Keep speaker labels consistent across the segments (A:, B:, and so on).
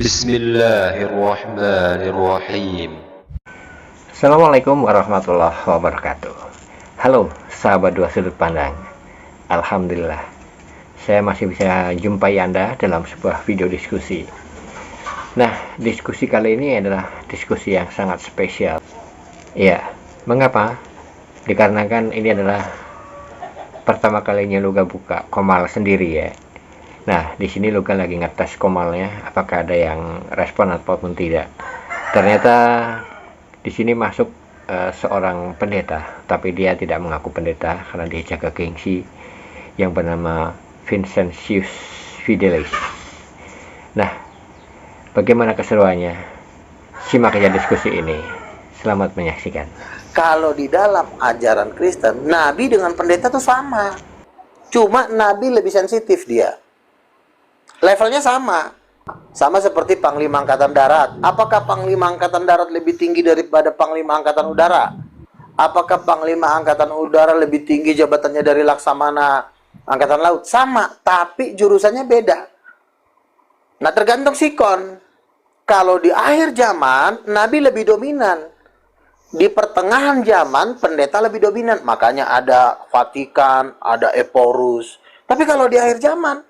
A: Bismillahirrahmanirrahim.
B: Assalamualaikum warahmatullahi wabarakatuh. Halo sahabat dua sudut pandang. Alhamdulillah saya masih bisa jumpai Anda dalam sebuah video diskusi. Nah, diskusi kali ini adalah diskusi yang sangat spesial. Ya, mengapa? Dikarenakan ini adalah pertama kalinya Luga buka Komal sendiri ya. Nah, di sini Luga lagi ngetes Komalnya, apakah ada yang respon ataupun tidak. Ternyata di sini masuk seorang pendeta, tapi dia tidak mengaku pendeta karena dia jaga gengsi, yang bernama Vincentius Fidelis. Nah, bagaimana keseruannya? Simak aja diskusi ini. Selamat menyaksikan.
C: Kalau di dalam ajaran Kristen, nabi dengan pendeta itu sama. Cuma nabi lebih sensitif dia. Levelnya sama. Sama seperti Panglima Angkatan Darat. Apakah Panglima Angkatan Darat lebih tinggi daripada Panglima Angkatan Udara? Apakah Panglima Angkatan Udara lebih tinggi jabatannya dari Laksamana Angkatan Laut? Sama, tapi jurusannya beda. Nah, tergantung sikon. Kalau di akhir zaman, nabi lebih dominan. Di pertengahan zaman, pendeta lebih dominan. Makanya ada Vatikan, ada Eporus. Tapi kalau di akhir zaman,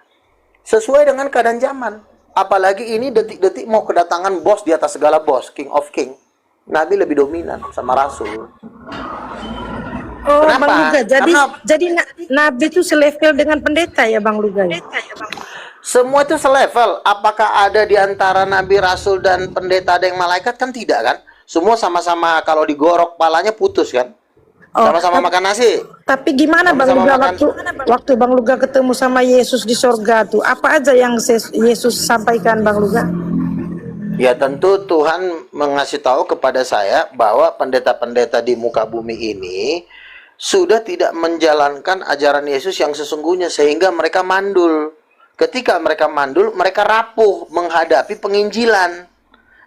C: sesuai dengan keadaan zaman. Apalagi ini detik-detik mau kedatangan bos di atas segala bos, King of King. Nabi lebih dominan sama Rasul.
D: Oh,
C: Kenapa?
D: Bang Luga. Jadi Nabi itu selevel dengan pendeta ya, Bang Luga?
C: Semua itu selevel. Apakah ada di antara Nabi, Rasul, dan pendeta ada yang malaikat? Kan tidak kan? Semua sama-sama kalau digorok palanya putus kan? Sama-sama makan nasi.
D: Tapi gimana Bang Luga waktu Bang Luga ketemu sama Yesus di sorga tuh? Apa aja yang Yesus sampaikan, Bang Luga?
C: Ya tentu Tuhan mengasih tahu kepada saya bahwa pendeta-pendeta di muka bumi ini sudah tidak menjalankan ajaran Yesus yang sesungguhnya, sehingga mereka mandul. Ketika mereka mandul, mereka rapuh menghadapi penginjilan.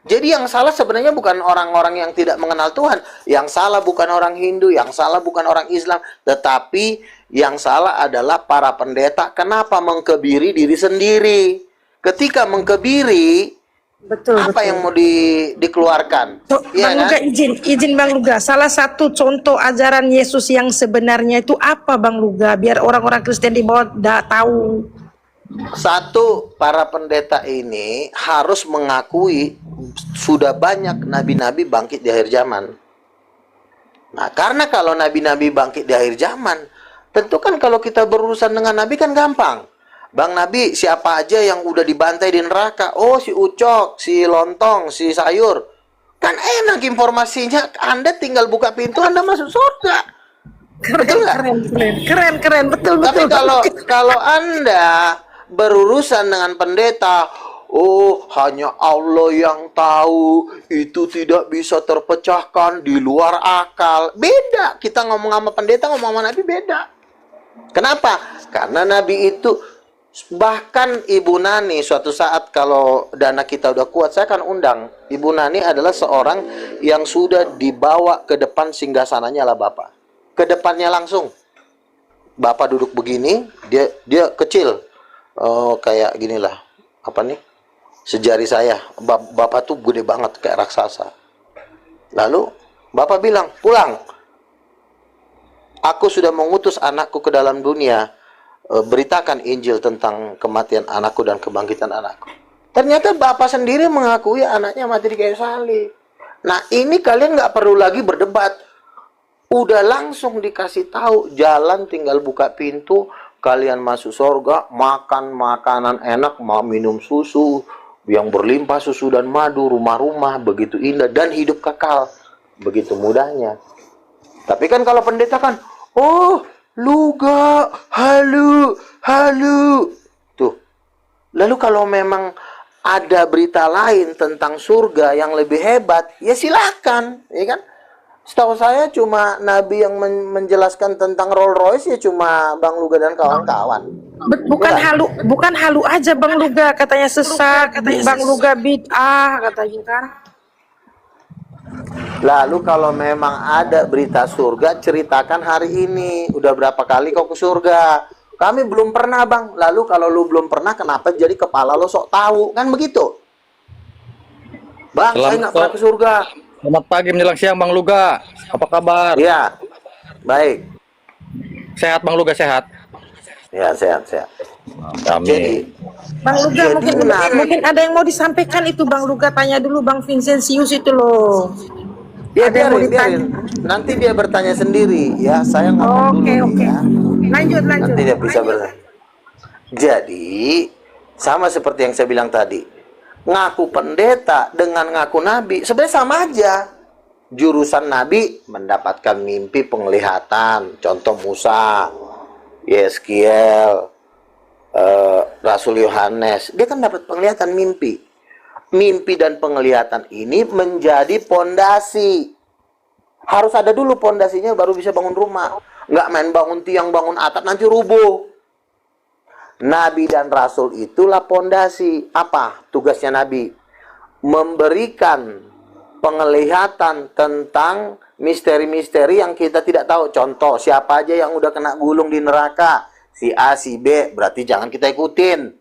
C: Jadi yang salah sebenarnya bukan orang-orang yang tidak mengenal Tuhan. Yang salah bukan orang Hindu, yang salah bukan orang Islam. Tetapi yang salah adalah para pendeta. Kenapa mengkebiri diri sendiri? Ketika mengkebiri,
D: betul.
C: yang mau dikeluarkan?
D: Bang Luga, izin Bang Luga. Salah satu contoh ajaran Yesus yang sebenarnya itu apa, Bang Luga? Biar orang-orang Kristen di bawah tahu.
C: Satu, para pendeta ini harus mengakui sudah banyak nabi-nabi bangkit di akhir zaman. Nah, karena kalau nabi-nabi bangkit di akhir zaman, tentu kan kalau kita berurusan dengan nabi kan gampang. Bang Nabi, siapa aja yang udah dibantai di neraka? Oh, si Ucok, si Lontong, si Sayur. Kan enak informasinya, Anda tinggal buka pintu, Anda masuk surga.
D: Keren, betul.
C: Tapi kalau Anda berurusan dengan pendeta, oh hanya Allah yang tahu, itu tidak bisa terpecahkan, di luar akal. Beda, kita ngomong sama pendeta, ngomong sama Nabi beda. Kenapa? Karena Nabi itu, bahkan Ibu Nani suatu saat kalau dana kita udah kuat, saya akan undang. Ibu Nani adalah seorang yang sudah dibawa ke depan singgasananya lah Bapak. Ke depannya langsung. Bapak duduk begini, dia kecil. Oh, kayak gini lah. Apa nih? Sejari saya. Bapak tuh gede banget kayak raksasa. Lalu Bapak bilang, pulang. Aku sudah mengutus anakku ke dalam dunia. Beritakan Injil tentang kematian anakku dan kebangkitan anakku. Ternyata Bapak sendiri mengakui anaknya mati di kayu salib. Nah, ini kalian nggak perlu lagi berdebat. Udah langsung dikasih tahu, jalan tinggal buka pintu. Kalian masuk surga, makan makanan enak, mau minum susu yang berlimpah, susu dan madu, rumah-rumah begitu indah, dan hidup kekal. Begitu mudahnya. Tapi kan kalau pendeta kan, oh, Luga, halu. Tuh. Lalu kalau memang ada berita lain tentang surga yang lebih hebat, ya silakan, ya kan? Setahu saya cuma Nabi yang menjelaskan tentang Rolls Royce ya cuma Bang Luga dan kawan-kawan.
D: Bukan halu aja Bang Luga, katanya sesat, Bang Luga bid'ah katanya kan.
C: Lalu kalau memang ada berita surga, ceritakan hari ini. Udah berapa kali kau ke surga? Kami belum pernah Bang. Lalu kalau lu belum pernah, kenapa jadi kepala lo sok tahu? Kan begitu. Bang, saya nggak pernah ke surga.
E: Selamat pagi menjelang siang Bang Luga. Apa kabar?
C: Iya, baik.
E: Sehat Bang Luga, sehat?
C: Ya, sehat.
E: Amin.
C: Jadi,
D: Bang Luga, mungkin ada yang mau disampaikan itu Bang Luga, tanya dulu Bang Vincentius itu loh.
C: dia
D: Ada yang mau
C: biarin. Nanti dia bertanya sendiri, ya. Saya ngomong dulu.
D: Oke.
C: Ya.
D: Lanjut.
C: Nanti dia bisa bertanya. Jadi, sama seperti yang saya bilang tadi. Ngaku pendeta dengan ngaku nabi sebenarnya sama aja. Jurusan nabi mendapatkan mimpi penglihatan, contoh Musa, Yeskiel, Rasul Yohanes, dia kan dapat penglihatan mimpi. Mimpi dan penglihatan ini menjadi pondasi. Harus ada dulu pondasinya baru bisa bangun rumah. Nggak main bangun tiang, bangun atap nanti rubuh. Nabi dan Rasul itulah pondasi. Apa tugasnya Nabi? Memberikan penglihatan tentang misteri-misteri yang kita tidak tahu. Contoh, siapa aja yang udah kena gulung di neraka? Si A, si B, berarti jangan kita ikutin.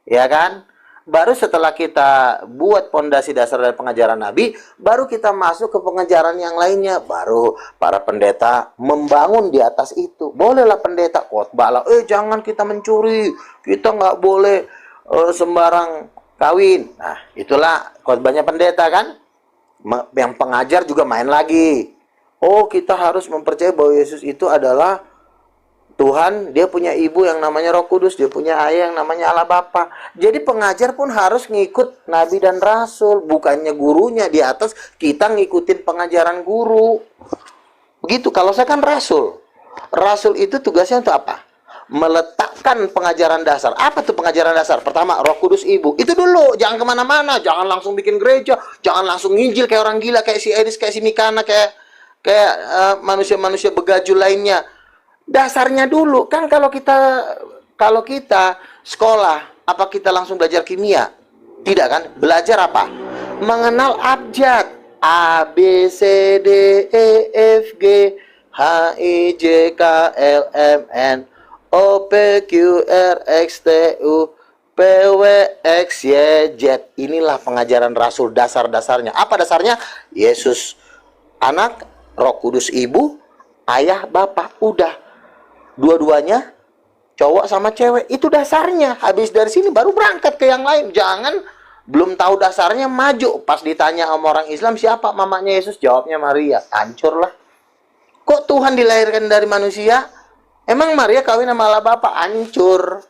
C: Ya kan? Baru setelah kita buat pondasi dasar dari pengajaran Nabi, baru kita masuk ke pengajaran yang lainnya. Baru para pendeta membangun di atas itu. Bolehlah pendeta khotbah lah, jangan kita mencuri, kita nggak boleh sembarang kawin. Nah, itulah khotbahnya pendeta kan. Yang pengajar juga main lagi. Oh, kita harus mempercayai bahwa Yesus itu adalah Tuhan, dia punya ibu yang namanya Roh Kudus, dia punya ayah yang namanya Allah Bapa. Jadi pengajar pun harus ngikut Nabi dan Rasul, bukannya gurunya di atas, kita ngikutin pengajaran guru. Begitu, kalau saya kan Rasul. Rasul itu tugasnya untuk apa? Meletakkan pengajaran dasar. Apa tuh pengajaran dasar? Pertama, Roh Kudus ibu. Itu dulu, jangan kemana-mana, jangan langsung bikin gereja, jangan langsung nginjil kayak orang gila, kayak si Eris, kayak si Mikana, kayak manusia-manusia begaju lainnya. Dasarnya dulu kan, kalau kita sekolah, apa kita langsung belajar kimia? Tidak kan? Belajar apa? Mengenal abjad. A B C D E F G H I J K L M N O P Q R X T U P W X Y Z. Inilah pengajaran Rasul, dasar-dasarnya. Apa dasarnya? Yesus anak, Roh Kudus ibu, ayah, bapak. Udah. Dua-duanya cowok sama cewek, itu dasarnya. Habis dari sini baru berangkat ke yang lain. Jangan belum tahu dasarnya maju, pas ditanya sama orang Islam siapa mamanya Yesus, jawabnya Maria. Hancur lah. Kok Tuhan dilahirkan dari manusia? Emang Maria kawin sama Allah Bapa? Hancur.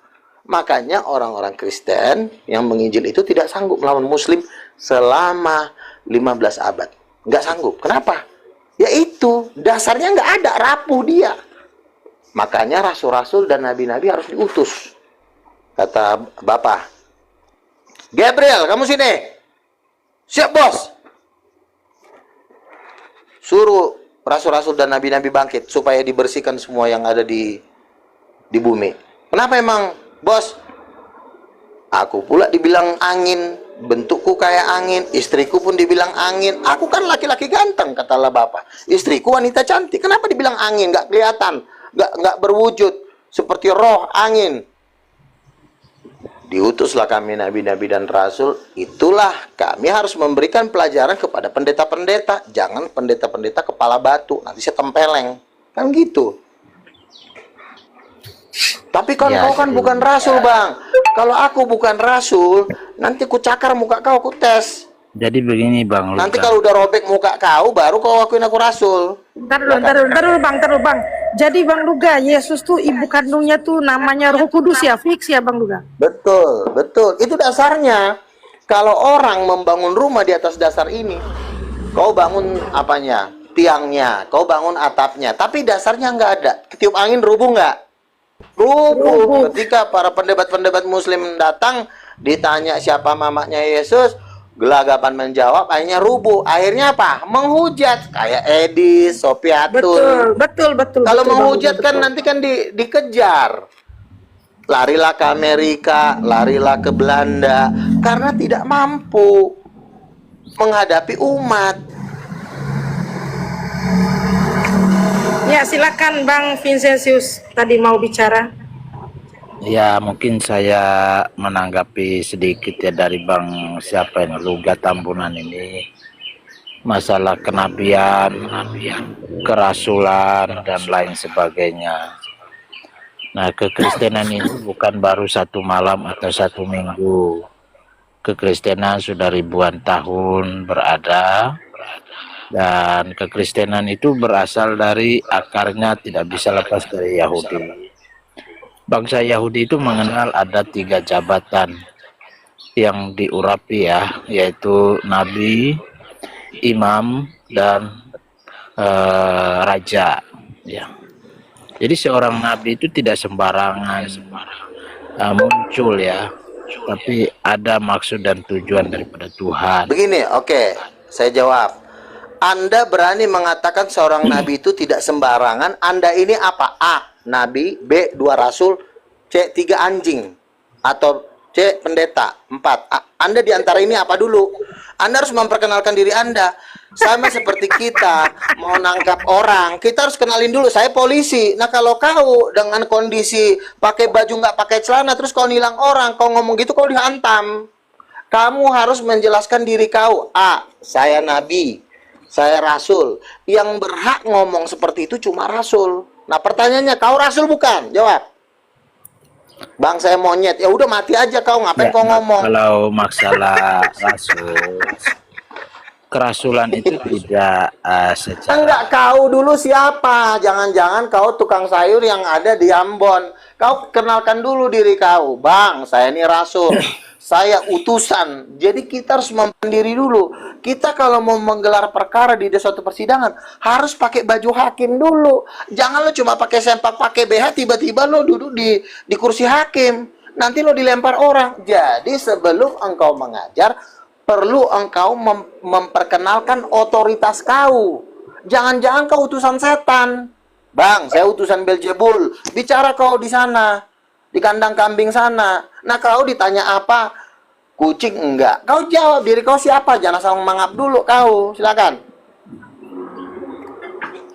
C: Makanya orang-orang Kristen yang menginjil itu tidak sanggup melawan Muslim selama 15 abad. Nggak sanggup. Kenapa? Ya itu, dasarnya nggak ada, rapuh dia. Makanya rasul-rasul dan nabi-nabi harus diutus. Kata Bapak, Gabriel, kamu sini. Siap, bos. Suruh rasul-rasul dan nabi-nabi bangkit supaya dibersihkan semua yang ada di bumi. Kenapa emang, bos? Aku pula dibilang angin, bentukku kayak angin, istriku pun dibilang angin. Aku kan laki-laki ganteng, katalah Bapak. Istriku wanita cantik. Kenapa dibilang angin? Nggak kelihatan. Nggak berwujud seperti roh angin. Diutuslah kami nabi-nabi dan rasul. Itulah kami harus memberikan pelajaran kepada pendeta-pendeta. Jangan pendeta-pendeta kepala batu, nanti saya tempeleng. Kan gitu. Tapi kan
B: Ya,
C: kau kan bukan rasul, Bang. Kalau aku bukan rasul, nanti ku cakar muka kau, aku tes.
F: Jadi begini Bang
C: Nanti
F: Luka.
C: kalau udah robek muka kau, baru kau akuin aku rasul.
D: Ntar dulu Bang. Jadi Bang Luga, Yesus tuh ibu kandungnya tuh namanya Roh Kudus ya, fix ya Bang Luga?
C: Betul. Itu dasarnya. Kalau orang membangun rumah di atas dasar ini, kau bangun apanya? Tiangnya, kau bangun atapnya. Tapi dasarnya nggak ada. Ketiup angin rubuh nggak? Rubuh. Ketika para pendebat-pendebat Muslim datang, ditanya siapa mamanya Yesus, gelagapan menjawab, akhirnya rubuh. Akhirnya apa? Menghujat. Kayak Edis, Sopiatun.
D: Betul.
C: Kalau
D: betul,
C: menghujat
D: Bang,
C: kan
D: betul.
C: nanti kan dikejar. Larilah ke Amerika, larilah ke Belanda, karena tidak mampu menghadapi umat.
D: Ya silakan Bang Vincentius tadi mau bicara.
F: Ya, mungkin saya menanggapi sedikit ya dari Bang siapa ini, Luga Tambunan ini. Masalah kenabian, kerasulan, dan lain sebagainya. Nah, kekristenan ini bukan baru satu malam atau satu minggu. Kekristenan sudah ribuan tahun berada, dan kekristenan itu berasal dari akarnya tidak bisa lepas dari Yahudi. Bangsa Yahudi itu mengenal ada 3 jabatan yang diurapi ya, yaitu nabi, imam, dan raja. Ya. Jadi seorang nabi itu tidak sembarangan muncul ya, tapi ada maksud dan tujuan daripada Tuhan.
C: Begini, oke, saya jawab. Anda berani mengatakan seorang nabi itu tidak sembarangan. Anda ini apa? A, nabi. B, 2 rasul. C, 3 anjing. Atau C, pendeta. 4. Anda di antara ini apa dulu? Anda harus memperkenalkan diri Anda. Sama seperti kita mau nangkap orang, kita harus kenalin dulu, saya polisi. Nah, kalau kau dengan kondisi pakai baju nggak pakai celana, terus kau nilang orang, kau ngomong gitu, kau dihantam. Kamu harus menjelaskan diri kau. A, saya nabi, saya rasul. Yang berhak ngomong seperti itu cuma rasul. Nah, pertanyaannya, kau rasul bukan? Jawab. Bang, saya monyet. Ya udah, mati aja kau, ngapain
F: Ya,
C: kau ngomong?
F: kalau masalah rasul, kerasulan itu tidak secara
C: Enggak, kau dulu siapa? Jangan-jangan kau tukang sayur yang ada di Ambon. Kau kenalkan dulu diri kau. Bang, saya ini rasul. Saya utusan. Jadi kita harus mempendiri dulu. Kita kalau mau menggelar perkara di suatu persidangan, harus pakai baju hakim dulu. Jangan lo cuma pakai sempak, pakai BH, tiba-tiba lo duduk di kursi hakim. Nanti lo dilempar orang. Jadi sebelum engkau mengajar, perlu engkau memperkenalkan otoritas kau. Jangan-jangan kau utusan setan. Bang, saya utusan Beelzebul. Bicara kau di sana, di kandang kambing sana. Nah, kau ditanya apa? Kucing enggak. Kau jawab diri kau siapa. Jangan asal mangap dulu kau. Silakan.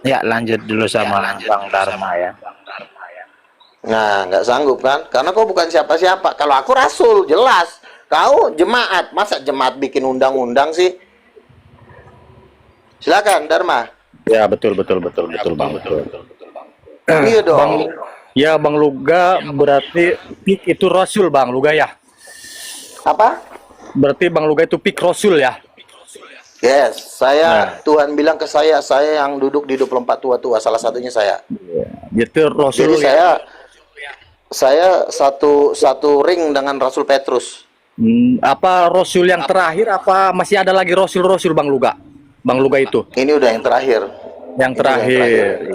F: ya lanjut dulu sama Bang Dharma ya.
C: Nah, nggak sanggup kan? Karena kau bukan siapa-siapa. Kalau aku rasul, jelas. Kau jemaat. Masa jemaat bikin undang-undang sih? Silakan, Dharma.
E: Ya betul Bang, betul.
C: Iya dong.
E: Ya Bang Luga berarti pik itu rasul Bang Luga ya.
C: Apa?
E: Berarti Bang Luga itu pik rasul ya.
C: Yes, Tuhan bilang ke saya yang duduk di 24 tua-tua, salah satunya saya.
E: Itu rasul
C: Jadi
E: ya.
C: saya satu ring dengan Rasul Petrus.
E: Apa rasul yang terakhir apa masih ada lagi rasul-rasul Bang Luga? Bang Luga itu.
C: Ini udah yang terakhir.
E: Yang terakhir.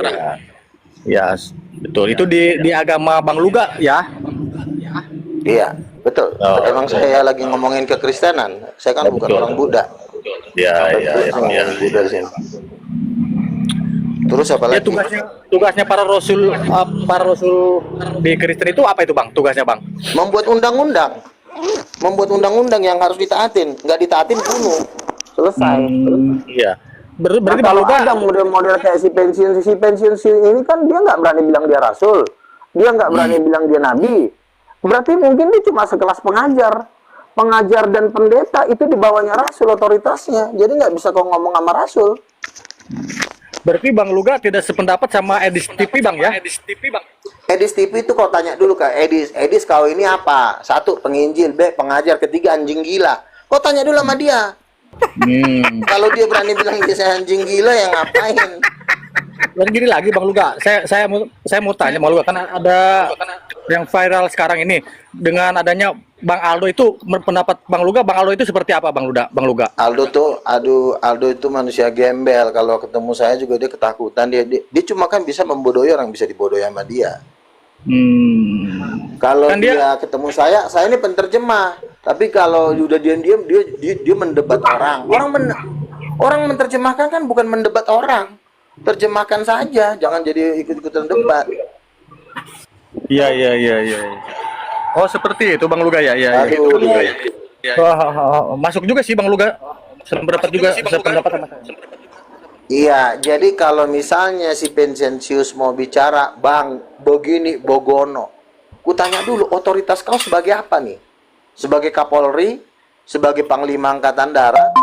E: Ya, betul. Itu di agama Bang Luga ya.
C: Iya, betul.
E: Oh,
C: Emang saya lagi ngomongin kekristenan. Saya kan bukan
E: betul.
C: orang Buddha.
E: Ya.
C: Ngomongin Buddha di sini. Terus apa
E: Ya
C: lagi?
E: tugasnya para rasul di Kristen itu apa itu Bang? Tugasnya Bang?
C: Membuat undang-undang. Membuat undang-undang yang harus ditaatin. Nggak ditaatin bunuh. Selesai.
E: Iya. Berarti
C: Nah,
E: Bang
C: kalau
E: Luga
C: ada model-model kayak si pensiun ini kan dia nggak berani bilang dia rasul, dia nggak berani bilang dia nabi. Berarti mungkin dia cuma sekelas pengajar dan pendeta, itu di bawahnya rasul otoritasnya. Jadi nggak bisa kau ngomong sama rasul.
E: berarti Bang Luga tidak sependapat sama Edis TV Bang ya?
C: Edis TV itu kau tanya dulu ke Edis kau ini apa? 1, penginjil. B, pengajar. 3, anjing gila. Kau tanya dulu sama dia. Kalau dia berani bilang dia saya anjing gila, ya ngapain?
E: Dan gini lagi Bang Luga, saya mau tanya Bang Luga, kan ada yang viral sekarang ini dengan adanya Bang Aldo itu, pendapat Bang Aldo itu seperti apa Bang Luga?
C: Aldo itu manusia gembel. Kalau ketemu saya juga dia ketakutan. Dia cuma kan bisa membodohi orang, bisa dibodohi sama dia. Kalau
E: Kan
C: dia ketemu saya ini penterjemah. Tapi kalau udah diam-diam dia mendebat orang. Orang menerjemahkan kan bukan mendebat orang. Terjemahkan saja, jangan jadi ikut-ikutan debat.
E: Iya. Oh seperti itu Bang Luga ya.
C: Aduh,
E: Masuk juga sih Bang Luga. Sependapat juga sependapat sama saya.
C: Iya, jadi kalau misalnya si Vincentius mau bicara, Bang, begini Bogono. Kutanya dulu, otoritas kau sebagai apa nih? Sebagai Kapolri, sebagai Panglima Angkatan Darat,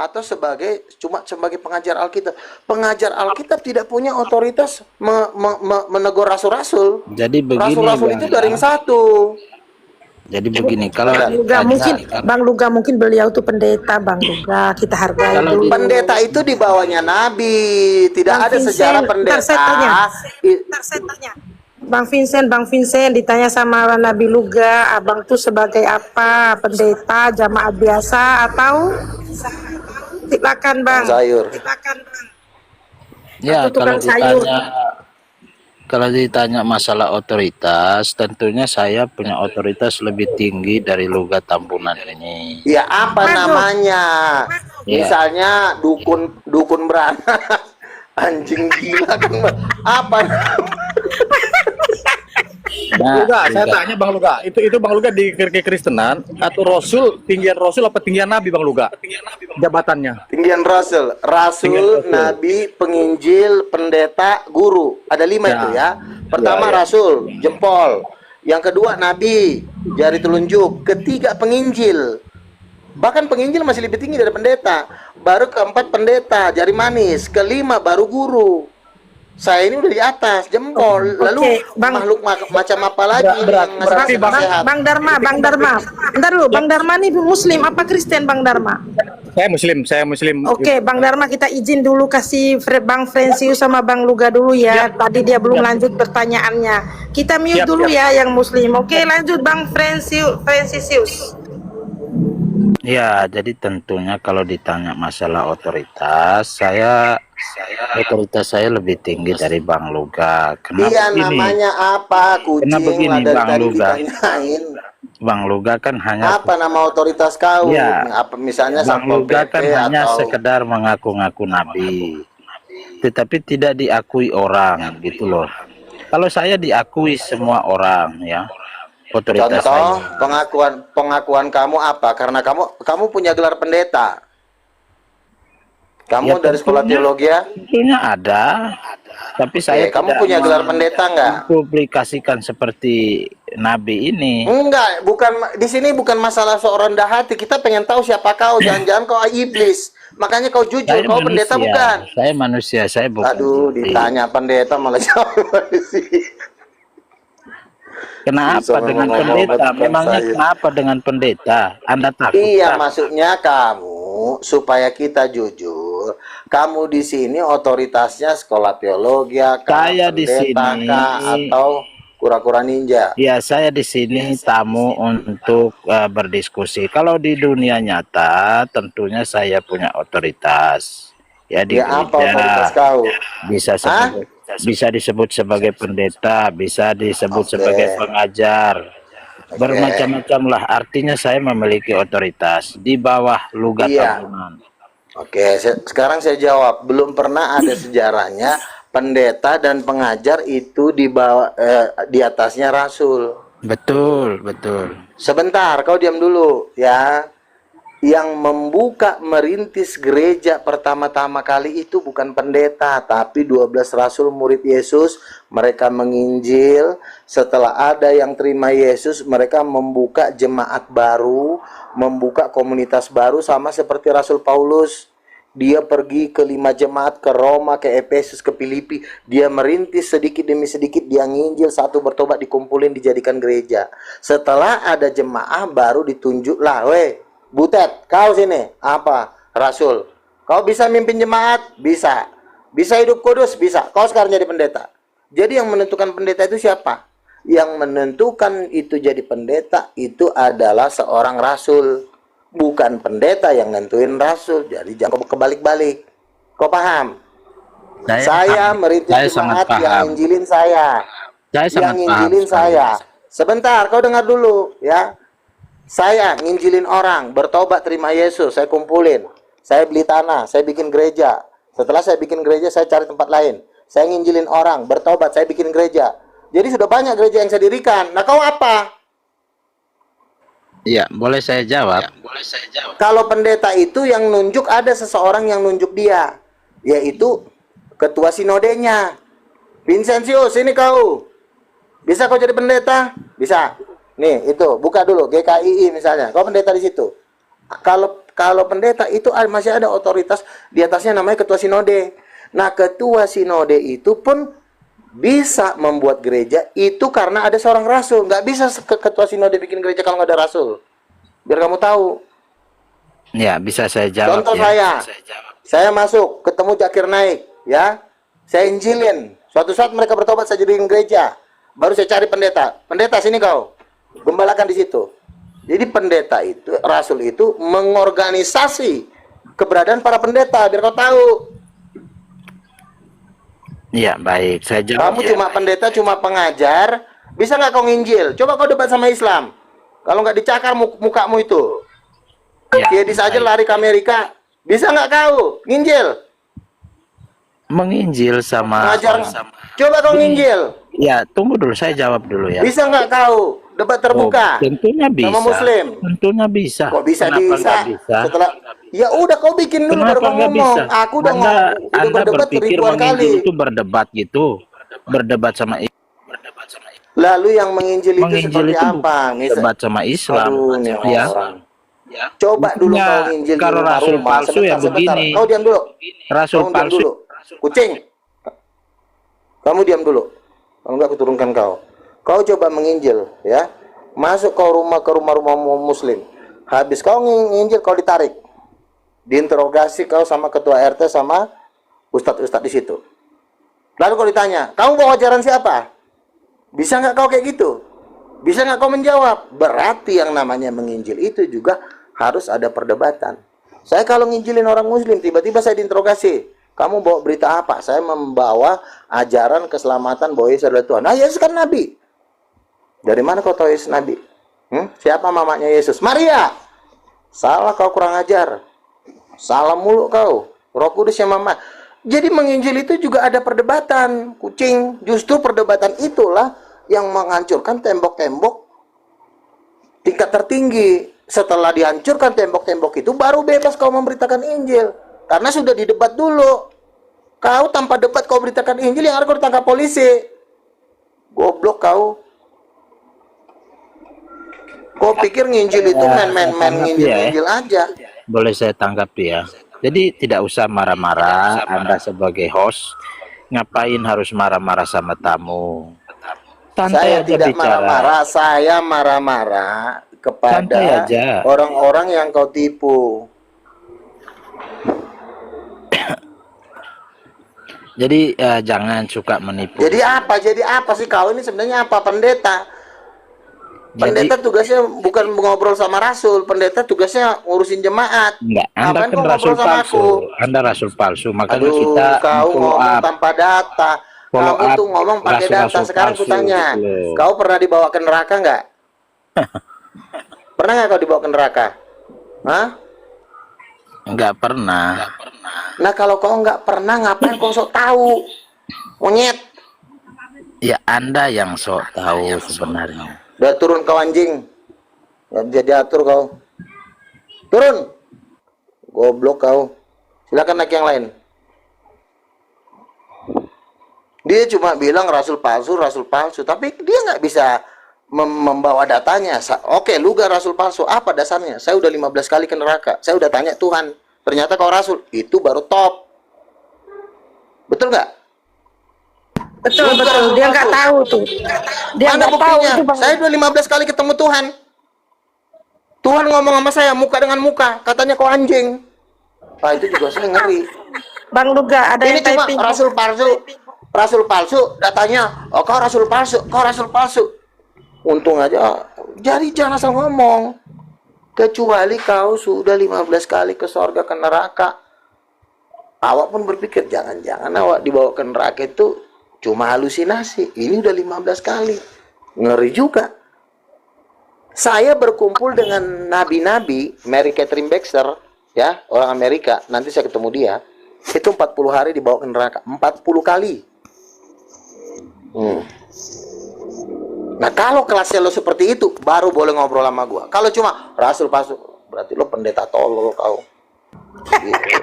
C: atau sebagai pengajar Alkitab? Pengajar Alkitab tidak punya otoritas menegur rasul-rasul.
F: Jadi begini,
C: Rasul-rasul itu dari yang satu.
F: Jadi begini, kalau
D: Bang Luga, mungkin Bang Luga, mungkin beliau tuh pendeta Bang Luga, kita hargai dulu.
C: Pendeta itu di bawahnya Nabi, tidak
D: Bang
C: ada
D: Vincent,
C: sejarah
D: ntar
C: pendeta.
D: saya tanya. Bang Vincent ditanya sama Nabi Luga, abang tuh sebagai apa? Pendeta, jamaat biasa atau? Silakan Bang.
C: Sayur.
D: Silakan Bang.
F: ya
D: Aku tukang sayur.
F: kalau ditanya masalah otoritas, tentunya saya punya otoritas lebih tinggi dari Luga Tambunan ini.
C: Ya apa namanya?
F: Ya.
C: Misalnya dukun beranak. Anjing gila kan. Apa?
F: Nah,
E: Luga, saya tanya Bang Luga, itu Bang Luga di kekristenan atau Rasul, tinggian Rasul apa tinggian Nabi Bang Luga? Jabatannya.
C: Tinggian Rasul,
E: Rasul.
C: Nabi, penginjil, pendeta, guru. Ada 5
E: Ya.
C: itu ya. Pertama
E: Ya.
C: Rasul, jempol. Yang kedua Nabi, jari telunjuk. Ketiga penginjil. Bahkan penginjil masih lebih tinggi dari pendeta. Baru keempat pendeta, jari manis. Kelima baru guru. Saya ini udah di atas, jempol. Lalu
D: Bang.
C: makhluk macam apa lagi yang ngasih
E: Bang.
C: sehat?
D: Bang Dharma. Bentar dulu, Bang Dharma nih Muslim apa Kristen Bang Dharma?
E: Saya Muslim.
D: Oke, Bang Dharma, kita izin dulu kasih Bang Francius sama Bang Luga dulu ya. Tadi dia belum lanjut pertanyaannya. Kita mute dulu ya yang Muslim. Oke, lanjut Bang Francius.
F: Ya, jadi tentunya kalau ditanya masalah otoritas, otoritas saya lebih tinggi dari Bang Luga. Kenapa
C: Iya,
F: begini?
C: namanya apa? Kucing
F: Kenapa begini,
C: lah dari
F: Bang
C: tadi
F: Luga?
C: ditanyain.
F: Bang Luga kan hanya
C: Apa nama otoritas kau?
F: Ya.
C: Apa misalnya
F: Bang
C: Satpol
F: Luga
C: PP
F: kan hanya
C: atau
F: sekedar mengaku-ngaku nabi, tetapi tidak diakui orang gitu loh. Kalau saya diakui semua orang ya, otoritas
C: contoh
F: saya.
C: pengakuan kamu apa? Karena kamu punya gelar pendeta. Kamu
F: Ya,
C: dari sekolah
F: tentunya.
C: teologi ya?
F: Tentunya ada, tapi saya
C: Kamu
F: tidak
C: punya gelar pendeta nggak?
F: publikasikan seperti nabi ini.
C: Enggak, di sini bukan masalah seorang rendah hati. Kita pengen tahu siapa kau. Jangan-jangan kau iblis. Makanya kau jujur,
F: Saya
C: kau pendeta
F: manusia.
C: bukan?
F: Saya manusia, saya bukan.
C: Aduh,
F: iblis.
C: ditanya pendeta malah jawab manusia.
F: Kenapa
C: Bisa
F: dengan
C: ngomong
F: pendeta?
C: obat
F: Memangnya
C: saya.
F: kenapa dengan pendeta? Anda takut?
C: Iya,
F: kah?
C: maksudnya kamu supaya kita jujur. Kamu di sini otoritasnya sekolah teologi kah,
F: Saya di
C: pendeta
F: sini.
C: kah, atau kura-kura ninja?
F: Ya, saya di sini tamu untuk berdiskusi. Kalau di dunia nyata, tentunya saya punya otoritas. Ya, di
C: Ya apa
F: gereja
C: otoritas kau?
F: bisa disebut sebagai pendeta, bisa disebut
C: Oke.
F: sebagai pengajar. Bermacam-macam lah. Artinya saya memiliki otoritas di bawah Luga
C: Iya.
F: Tambunan.
C: Oke, sekarang saya jawab. Belum pernah ada sejarahnya pendeta dan pengajar itu di atasnya rasul.
F: Betul, betul.
C: Sebentar, kau diam dulu ya. Yang membuka merintis gereja pertama-tama kali itu bukan pendeta, tapi 12 rasul murid Yesus. Mereka menginjil. Setelah ada yang terima Yesus, mereka membuka jemaat baru, membuka komunitas baru, sama seperti Rasul Paulus. Dia pergi ke 5 jemaat, ke Roma, ke Efesus, ke Filipi. Dia merintis sedikit demi sedikit, dia nginjil, satu bertobat, dikumpulin, dijadikan gereja. Setelah ada jemaah baru ditunjuklah, weh, Butet, kau sini. Apa? Rasul. Kau bisa mimpin jemaat? Bisa. Bisa hidup kudus? Bisa. Kau sekarang jadi pendeta. Jadi yang menentukan pendeta itu siapa? Yang menentukan itu jadi pendeta itu adalah seorang rasul. Bukan pendeta yang nentuin rasul. Jadi jangan kebalik-balik. Kau paham? Saya merintis jemaat yang nginjilin saya. Yang nginjilin saya. Sebentar, kau dengar dulu ya. Saya nginjilin orang, bertobat terima Yesus, saya kumpulin. Saya beli tanah, saya bikin gereja. Setelah saya bikin gereja, saya cari tempat lain. Saya nginjilin orang, bertobat, saya bikin gereja. Jadi sudah banyak gereja yang saya dirikan. Nah, kau apa?
F: Iya, boleh saya jawab?
C: Kalau pendeta itu yang nunjuk, ada seseorang yang nunjuk dia. Yaitu ketua sinodenya. Vincentius, ini kau. Bisa kau jadi pendeta? Bisa. Nih, itu buka dulu GKII misalnya. Kau pendeta di situ. Kalau pendeta itu masih ada otoritas di atasnya, namanya ketua sinode. Nah, ketua sinode itu pun bisa membuat gereja itu karena ada seorang rasul. Nggak bisa ketua sinode bikin gereja kalau nggak ada rasul. Biar kamu tahu.
F: Ya, bisa saya jawab.
C: Contoh
F: ya.
C: saya masuk, ketemu Zakir Naik, ya. Saya injilin. Suatu saat mereka bertobat, saya jadiin gereja. Baru saya cari pendeta. Pendeta, sini kau. Gembalakan di situ. Jadi pendeta itu, rasul itu mengorganisasi keberadaan para pendeta, biar kau tahu.
F: Ya, baik. Saya jawab.
C: Kamu cuma pendeta, cuma pengajar. Bisa nggak kau nginjil? Coba kau debat sama Islam. Kalau nggak dicakar mukamu itu.
F: Ya,
C: Kiedis aja lari ke Amerika. Bisa nggak kau nginjil?
F: menginjil sama
C: Ngajar. Coba kau nginjil.
F: Ya, tunggu dulu, saya jawab dulu ya.
C: Bisa nggak kau debat terbuka?
F: Tentunya bisa.
C: Sama Muslim.
F: Tentunya bisa.
C: Kok bisa?
F: Kenapa
C: Bisa.
F: nggak bisa?
C: Setelah ya udah kau bikin dulu baru
F: Kenapa
C: kau
F: nggak
C: ngomong.
F: bisa?
C: Aku udah
F: Anda
C: berdebat
F: berpikir
C: ribuan
F: menginjil
C: kali.
F: itu berdebat gitu, berdebat sama
C: Lalu yang menginjil itu
F: menginjil
C: seperti
F: itu
C: apa?
F: berdebat sama Islam.
C: Aduh, nih
F: Ya.
C: orang. Coba dulu
F: Buktinya,
C: kau nginjil di
F: kalau rasul
C: rumah-rumah.
F: palsu ya begini.
C: Kau diam dulu.
F: Rasul
C: Kamu diam
F: palsu.
C: dulu. Kucing. Kamu diam dulu. Kalau enggak aku turunkan kau. Kau coba menginjil, ya. Masuk ke rumah-rumah Muslim. Habis kau nginjil, kau ditarik. Diinterogasi kau sama ketua RT sama ustadz-ustadz di situ. Lalu kau ditanya, kamu bawa ajaran siapa? Bisa nggak kau kayak gitu? Bisa nggak kau menjawab? Berarti yang namanya menginjil itu juga harus ada perdebatan. Saya kalau nginjilin orang Muslim, tiba-tiba saya diinterogasi. Kamu bawa berita apa? Saya membawa ajaran keselamatan bahwa Yesus adalah Tuhan. Nah, Yesus kan Nabi. Dari mana kau tahu Yesus Nabi? Siapa mamanya Yesus? Maria. Salah, kau kurang ajar. Salah mulu kau. Roh Kudus yang mama. Jadi menginjil itu juga ada perdebatan. Kucing. Justru perdebatan itulah yang menghancurkan tembok-tembok tingkat tertinggi. Setelah dihancurkan tembok-tembok itu, baru bebas kau memberitakan Injil. Karena sudah didebat dulu. Kau tanpa debat kau beritakan Injil, yang harus kau ditangkap polisi. Goblok kau. Kau pikir nginjil itu main-main nginjil aja.
F: Boleh saya tanggapi ya. Jadi tidak usah marah-marah. Anda sebagai host, ngapain harus marah-marah sama tamu?
C: Saya
F: Santai aja
C: tidak
F: bicara.
C: marah-marah. Saya marah-marah kepada
F: Santai aja.
C: orang-orang yang kau tipu.
F: Jadi jangan suka menipu.
C: Jadi apa sih kau ini sebenarnya apa? Pendeta. Pendeta tugasnya bukan ngobrol sama rasul. Pendeta tugasnya ngurusin jemaat.
F: Enggak, Anda
C: Ngapain
F: kan
C: kau
F: rasul
C: ngobrol sama
F: palsu.
C: aku?
F: Anda rasul palsu. Makanya
C: Aduh,
F: kita
C: kau
F: follow
C: ngomong
F: up.
C: tanpa data.
F: Follow
C: Kamu
F: up
C: tuh ngomong pakai data.
F: rasul-rasul
C: Sekarang
F: palsu,
C: kutanya,
F: gitu loh.
C: kau pernah dibawa ke neraka nggak? Pernah nggak kau dibawa ke neraka? Hah?
F: Enggak pernah.
C: Nah kalau kau nggak pernah, ngapain kau sok tahu? Monyet.
F: Ya Anda yang sok tahu sebenarnya.
C: Udah turun kau anjing. Nggak bisa diatur kau. Turun. Goblok kau. Silakan naik yang lain. Dia cuma bilang rasul palsu. Tapi dia nggak bisa membawa datanya. Oke, lu gak rasul palsu. Apa dasarnya? Saya udah 15 kali ke neraka. Saya udah tanya Tuhan. Ternyata kau rasul. Itu baru top. Betul nggak?
D: Betul. Dia nggak tahu tuh. Dia
C: Mana
D: nggak tahu
C: buktinya?
D: itu, Bang.
C: Saya udah 15 kali ketemu Tuhan. Tuhan ngomong sama saya muka dengan muka. Katanya kau anjing. Nah, itu juga saya ngeri.
D: Bang Luga, ada
C: Ini
D: yang
C: cuma
D: typing.
C: rasul palsu. Datanya, oh kau rasul palsu. Untung aja. Jadi jangan asal ngomong. Kecuali kau sudah 15 kali ke surga ke neraka. Awak pun berpikir jangan-jangan awak dibawa ke neraka itu cuma halusinasi. Ini udah 15 kali. Ngeri juga. Saya berkumpul dengan nabi-nabi, Mary Catherine Baxter, ya, orang Amerika. Nanti saya ketemu dia. Itu 40 hari dibawa ke neraka. 40 kali. Nah, kalau kelasnya lo seperti itu, baru boleh ngobrol sama gua. Kalau cuma rasul palsu, berarti lo pendeta tolol kau. Gitu.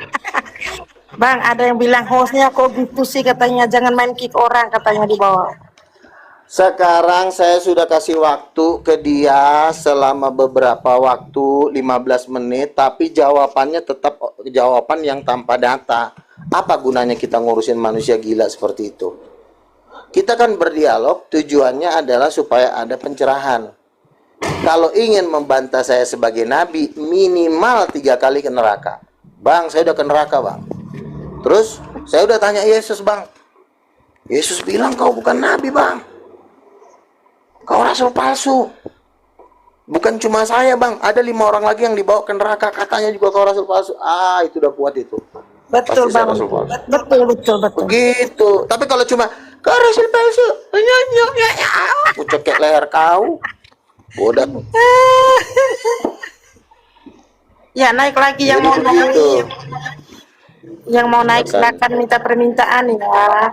D: Bang, ada yang bilang hostnya kok gitu sih katanya, jangan main kick orang katanya di bawah.
C: Sekarang saya sudah kasih waktu ke dia selama beberapa waktu, 15 menit, tapi jawabannya tetap jawaban yang tanpa data. Apa gunanya kita ngurusin manusia gila seperti itu? Kita kan berdialog, tujuannya adalah supaya ada pencerahan. Kalau ingin membantah saya sebagai nabi, minimal 3 kali ke neraka. Bang, saya udah ke neraka, bang. Terus, saya udah tanya Yesus, bang. Yesus bilang kau bukan nabi, bang. Kau rasul palsu. Bukan cuma saya, bang. Ada 5 orang lagi yang dibawa ke neraka. Katanya juga kau rasul palsu. Ah, itu udah kuat itu.
D: Betul
C: Pasti saya
D: bang.
C: rasul palsu.
D: Betul.
C: Begitu. Tapi kalau cuma kau rasul palsu, aku cekek leher kau. Udah.
D: Ya naik lagi yang
C: Jadi
D: mau naik.
C: begitu.
D: Yang mau naik silakan minta permintaan ya.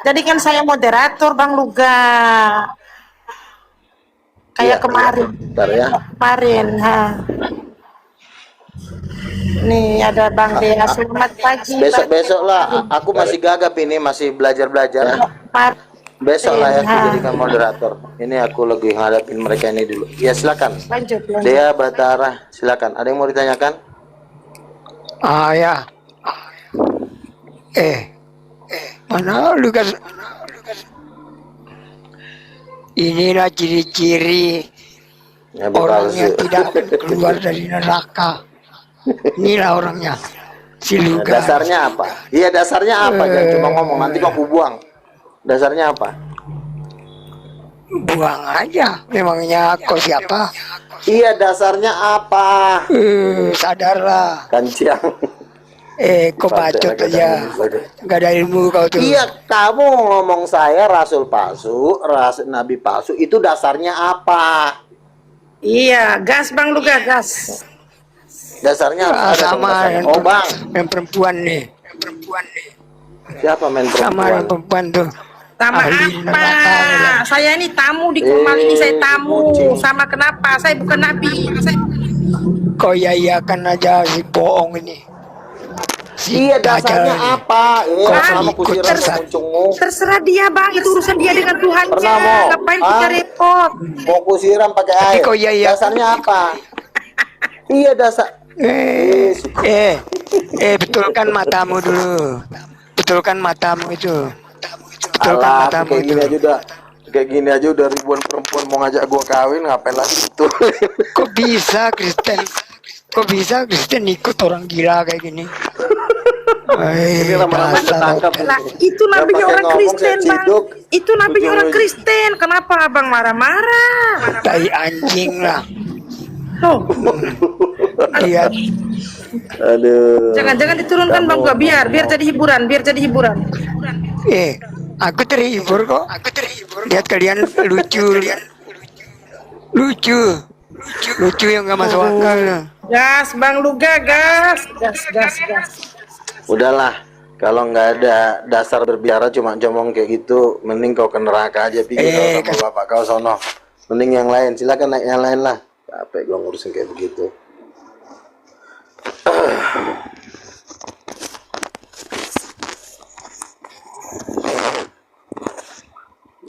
D: Jadi kan saya moderator Bang Luga. Kayak
C: Iya,
D: kemarin.
C: Bentar ya.
D: Kemarin, ha. Nih ada Bang Dea, selamat pagi.
C: Besok lah. Aku masih gagap ini, masih belajar.
D: Bang.
C: Besok lah ya aku jadikan moderator. Ini aku lagi ngadapin mereka ini dulu. Ya silakan.
D: Lanjut.
C: Dea Batara, silakan. Ada yang mau ditanyakan?
G: Ya. Mana Lukas? Inilah ciri-ciri
C: Nabi
G: orang
C: palsu.
G: yang tidak keluar dari neraka. Inilah orangnya. Si
C: Nah,
G: Lukas.
C: dasarnya apa? Iya, dasarnya apa? Jangan cuma ngomong, nanti kok aku buang. Dasarnya apa?
G: Buang aja. Memangnya kau siapa?
C: Iya, dasarnya apa?
G: Sadarlah.
C: Kanciang.
G: Kau bacot aja. Gak ada ilmu kau tuh.
C: Iya, kamu ngomong saya rasul palsu, nabi palsu, itu dasarnya apa?
D: Iya, gas Bang Luga, gas.
C: Dasarnya apa?
G: Sama
C: Oh, bang.
G: yang perempuan nih.
C: Siapa main
G: Sama yang
C: perempuan?
G: perempuan tuh.
D: Sama
G: Ahli
D: apa?
G: neraka.
D: Saya ini tamu di Kumal ini, saya tamu.
C: kucing.
D: Sama kenapa? Saya bukan nabi.
G: Kau yayakan aja si bohong ini. Si
C: Iya, dasarnya
G: dajjal ini.
C: apa? Sama
G: ikut
C: kusiran
G: tersesat.
C: muncungmu.
D: Terserah dia Bang, itu urusan dia dengan Tuhannya.
C: Pernah mau?
D: Ngapain kita repot?
C: Mau kusiram pakai air.
G: kok iya.
C: Dasarnya apa? Iya, dasar.
G: Betulkan matamu dulu. Betulkan matamu itu. Betulkan
C: Alah,
G: matamu
C: kayak
G: itu.
C: gini aja udah. Kayak gini aja udah ribuan perempuan mau ngajak gua kawin, ngapain lagi itu?
G: Kok bisa Kristen? Kok bisa Kristen ikut orang gila kayak gini?
C: Ini lama-lama
G: dasar.
C: ketangkap.
D: Nah, itu nabinya
C: pakai
D: orang
C: ngomong,
D: Kristen,
C: saya
D: Bang.
C: ciduk.
D: Itu nabinya orang Kristen. Kenapa Abang marah-marah?
G: Tai anjing lah.
D: Loh,
G: Dia
C: Aduh.
D: jangan-jangan diturunkan Bang gua biar jadi hiburan,
G: aku terhibur kok. Lihat kalian lucu. Lucu yang gak masuk akal.
D: Gas Bang Luga, gas.
C: Udahlah, kalau nggak ada dasar berbicara cuma ngomong kayak gitu, mending kau ke neraka aja, pikir kau sama bapak kau sono. Mending yang lain, silakan naik yang lain lah. Capek gua ngurusin kayak begitu.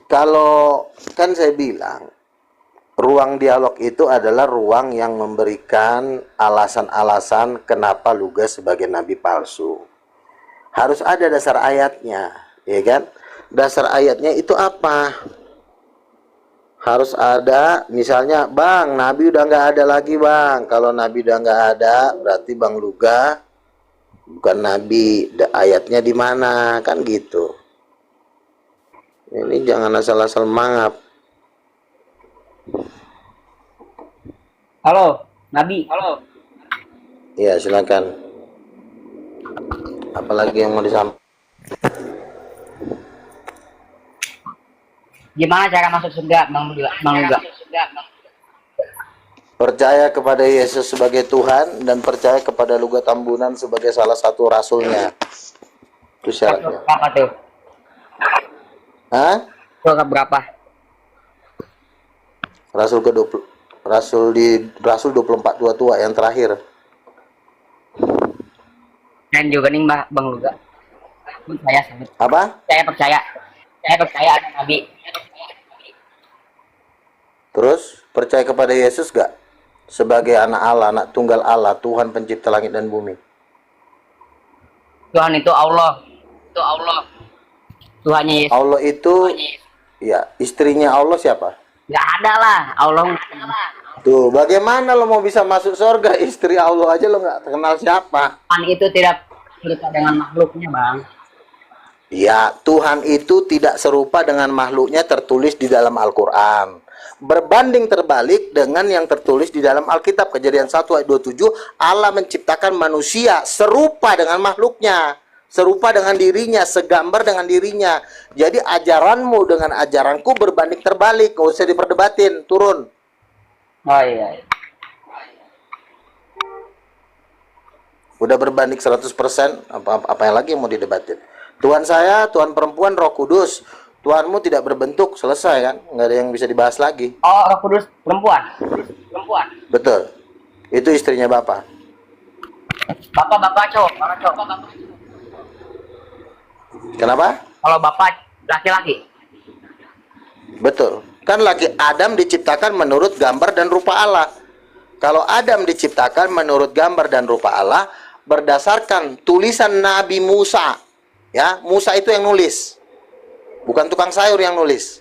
C: Kalau kan saya bilang, ruang dialog itu adalah ruang yang memberikan alasan-alasan kenapa Lugas sebagai nabi palsu. Harus ada dasar ayatnya, ya kan? Dasar ayatnya itu apa? Harus ada, misalnya, Bang, nabi udah nggak ada lagi, Bang. Kalau nabi udah nggak ada, berarti Bang Luga bukan nabi. Ayatnya di mana? Kan gitu. Ini jangan asal-asal mangap.
H: Halo, Nabi. Halo.
C: Iya, silakan. Apalagi yang mau disampaikan?
H: Gimana cara masuk surga, Bang Luga?
C: Percaya kepada Yesus sebagai Tuhan dan percaya kepada Luga Tambunan sebagai salah satu rasulnya. Itu syaratnya.
H: Berapa tuh?
C: Hah?
H: Surga berapa?
C: Rasul ke-20. Rasul 24 tua yang terakhir.
H: Dan juga nih Bang Luga. Saya sangat
C: Apa?
H: percaya ada Nabi.
C: Terus percaya kepada Yesus gak? Sebagai anak Allah, anak tunggal Allah, Tuhan pencipta langit dan bumi.
H: Tuhan itu Allah. Itu Allah. Tuhannya Yesus.
C: Allah itu, ya, istrinya Allah siapa?
H: Nggak ada lah. Allah.
C: Tuh, bagaimana lo mau bisa masuk surga? Istri Allah aja lo nggak kenal siapa?
H: Tuhan itu tidak serupa dengan makhluknya, Bang.
C: Ya, Tuhan itu tidak serupa dengan makhluknya tertulis di dalam Al-Quran. Berbanding terbalik dengan yang tertulis di dalam Alkitab. Kejadian 1 ayat 27, Allah menciptakan manusia serupa dengan makhluknya. Serupa dengan dirinya, segambar dengan dirinya. Jadi ajaranmu dengan ajaranku berbanding terbalik. Gak usah diperdebatin, turun.
H: Oh iya.
C: Udah berbanding 100%, apa yang lagi yang mau didebatin? Tuhan saya, Tuhan perempuan, Roh Kudus. Tuhanmu tidak berbentuk, selesai kan? Nggak ada yang bisa dibahas lagi.
H: Oh, Roh Kudus perempuan. Perempuan.
C: Betul. Itu istrinya Bapak.
H: Bapak cowok. Bapak cowok.
C: Kenapa?
H: Kalau bapak laki-laki.
C: Betul. Kan lagi Adam diciptakan menurut gambar dan rupa Allah. Kalau Adam diciptakan menurut gambar dan rupa Allah, berdasarkan tulisan Nabi Musa. Ya, Musa itu yang nulis. Bukan tukang sayur yang nulis.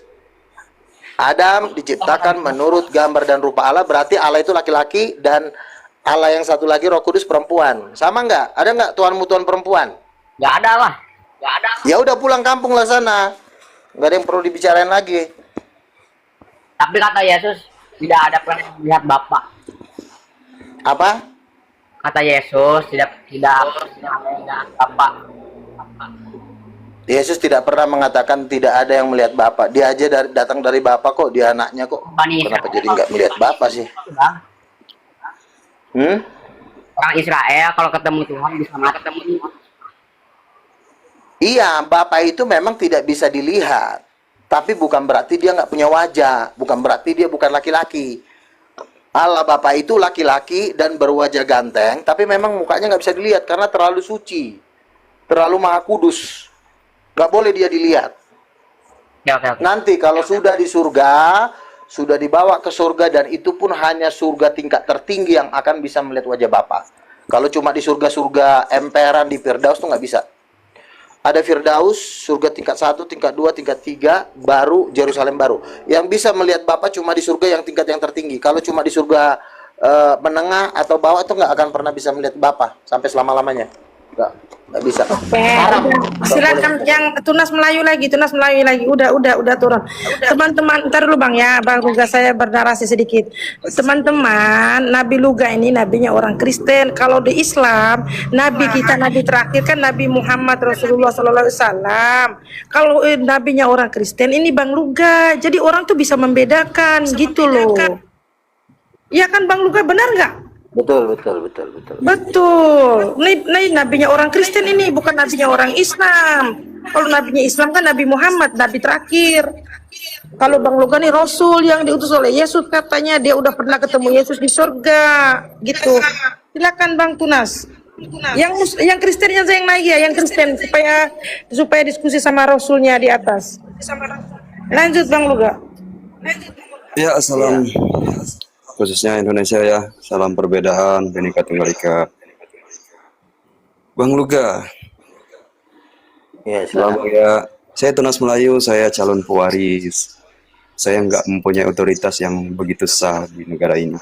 C: Adam diciptakan menurut gambar dan rupa Allah, berarti Allah itu laki-laki dan Allah yang satu lagi Roh Kudus perempuan. Sama nggak? Ada nggak Tuhanmu Tuhan perempuan?
H: Nggak ada lah. Nggak ada.
C: Ya udah pulang kampung lah sana. Nggak ada yang perlu dibicarain lagi.
H: Tapi kata Yesus tidak ada pernah melihat Bapak.
C: Apa?
H: Kata Yesus tidak melihat Bapak.
C: Yesus tidak pernah mengatakan tidak ada yang melihat Bapa. Dia aja datang dari Bapa kok, dia anaknya kok. Kenapa jadi nggak melihat Bapa sih?
H: Bang.
C: Hmm?
H: Orang Israel kalau ketemu Tuhan bisa ketemu.
C: Iya, Bapa itu memang tidak bisa dilihat. Tapi bukan berarti dia nggak punya wajah. Bukan berarti dia bukan laki-laki. Allah Bapa itu laki-laki dan berwajah ganteng. Tapi memang mukanya nggak bisa dilihat karena terlalu suci. Terlalu maha kudus. Nggak boleh dia dilihat.
H: Oke.
C: Nanti kalau sudah di surga, sudah dibawa ke surga, dan itu pun hanya surga tingkat tertinggi yang akan bisa melihat wajah Bapa. Kalau cuma di surga-surga emperan di Firdaus tuh nggak bisa. Ada Firdaus, surga tingkat 1, tingkat 2, tingkat 3, baru Yerusalem baru. Yang bisa melihat Bapa cuma di surga yang tingkat yang tertinggi. Kalau cuma di surga menengah atau bawah itu nggak akan pernah bisa melihat Bapa sampai selama-lamanya. Nggak bisa. Haram.
D: Silakan yang tunas Melayu lagi. Udah turun. Teman-teman, ntar dulu Bang ya, Bang Luga saya bernarasi sedikit. Teman-teman, Nabi Luga ini nabinya orang Kristen. Kalau di Islam, nabi kita nabi terakhir kan Nabi Muhammad Rasulullah SAW. Kalau nabinya orang Kristen ini Bang Luga. Jadi orang tuh bisa membedakan gitu loh. Iya kan Bang Luga, benar nggak?
C: Betul.
D: Ini nabinya orang Kristen ini, bukan nabinya orang Islam. Kalau nabinya Islam kan Nabi Muhammad, nabi terakhir. Kalau Bang Luga nih Rasul yang diutus oleh Yesus, katanya dia udah pernah ketemu Yesus di surga, gitu. Silakan Bang Tunas. Yang Kristennya saya yang naik ya, yang Kristen supaya diskusi sama Rasulnya di atas. Lanjut Bang Luga.
I: Ya, salam khususnya Indonesia ya, salam perbedaan, Bhinneka Tunggal Ika. Bang Luga,
C: Ya,
I: selamat ya. Saya Tunas Melayu, saya calon pewaris. Saya nggak mempunyai otoritas yang begitu sah di negara ini.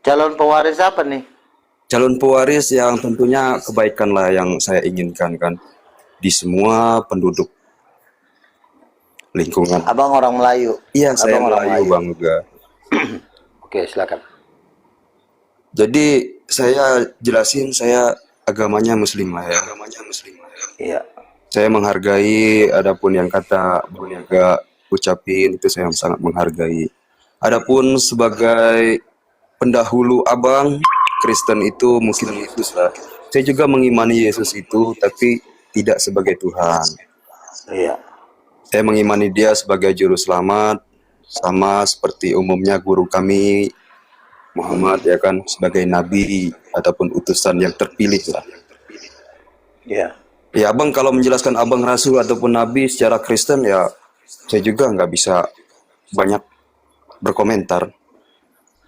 C: calon pewaris apa nih?
I: Calon pewaris yang tentunya kebaikan lah yang saya inginkan kan di semua penduduk lingkungan.
C: Abang orang Melayu.
I: Iya, saya
C: Abang orang
I: Melayu, Bang Luga.
C: Oke, silakan.
I: Jadi saya jelasin, saya agamanya Muslim lah ya.
C: Iya.
I: Saya menghargai, adapun yang kata Bang Luga ucapin itu saya sangat menghargai. Adapun sebagai pendahulu abang, Kristen itu mungkin Yesus lah. Saya juga mengimani Yesus itu, tapi tidak sebagai Tuhan.
C: Iya.
I: Saya mengimani dia sebagai juru selamat, sama seperti umumnya guru kami Muhammad ya kan, sebagai nabi ataupun utusan yang terpilih lah.
C: Iya.
I: Ya abang, kalau menjelaskan abang rasul ataupun nabi secara Kristen ya saya juga nggak bisa banyak berkomentar.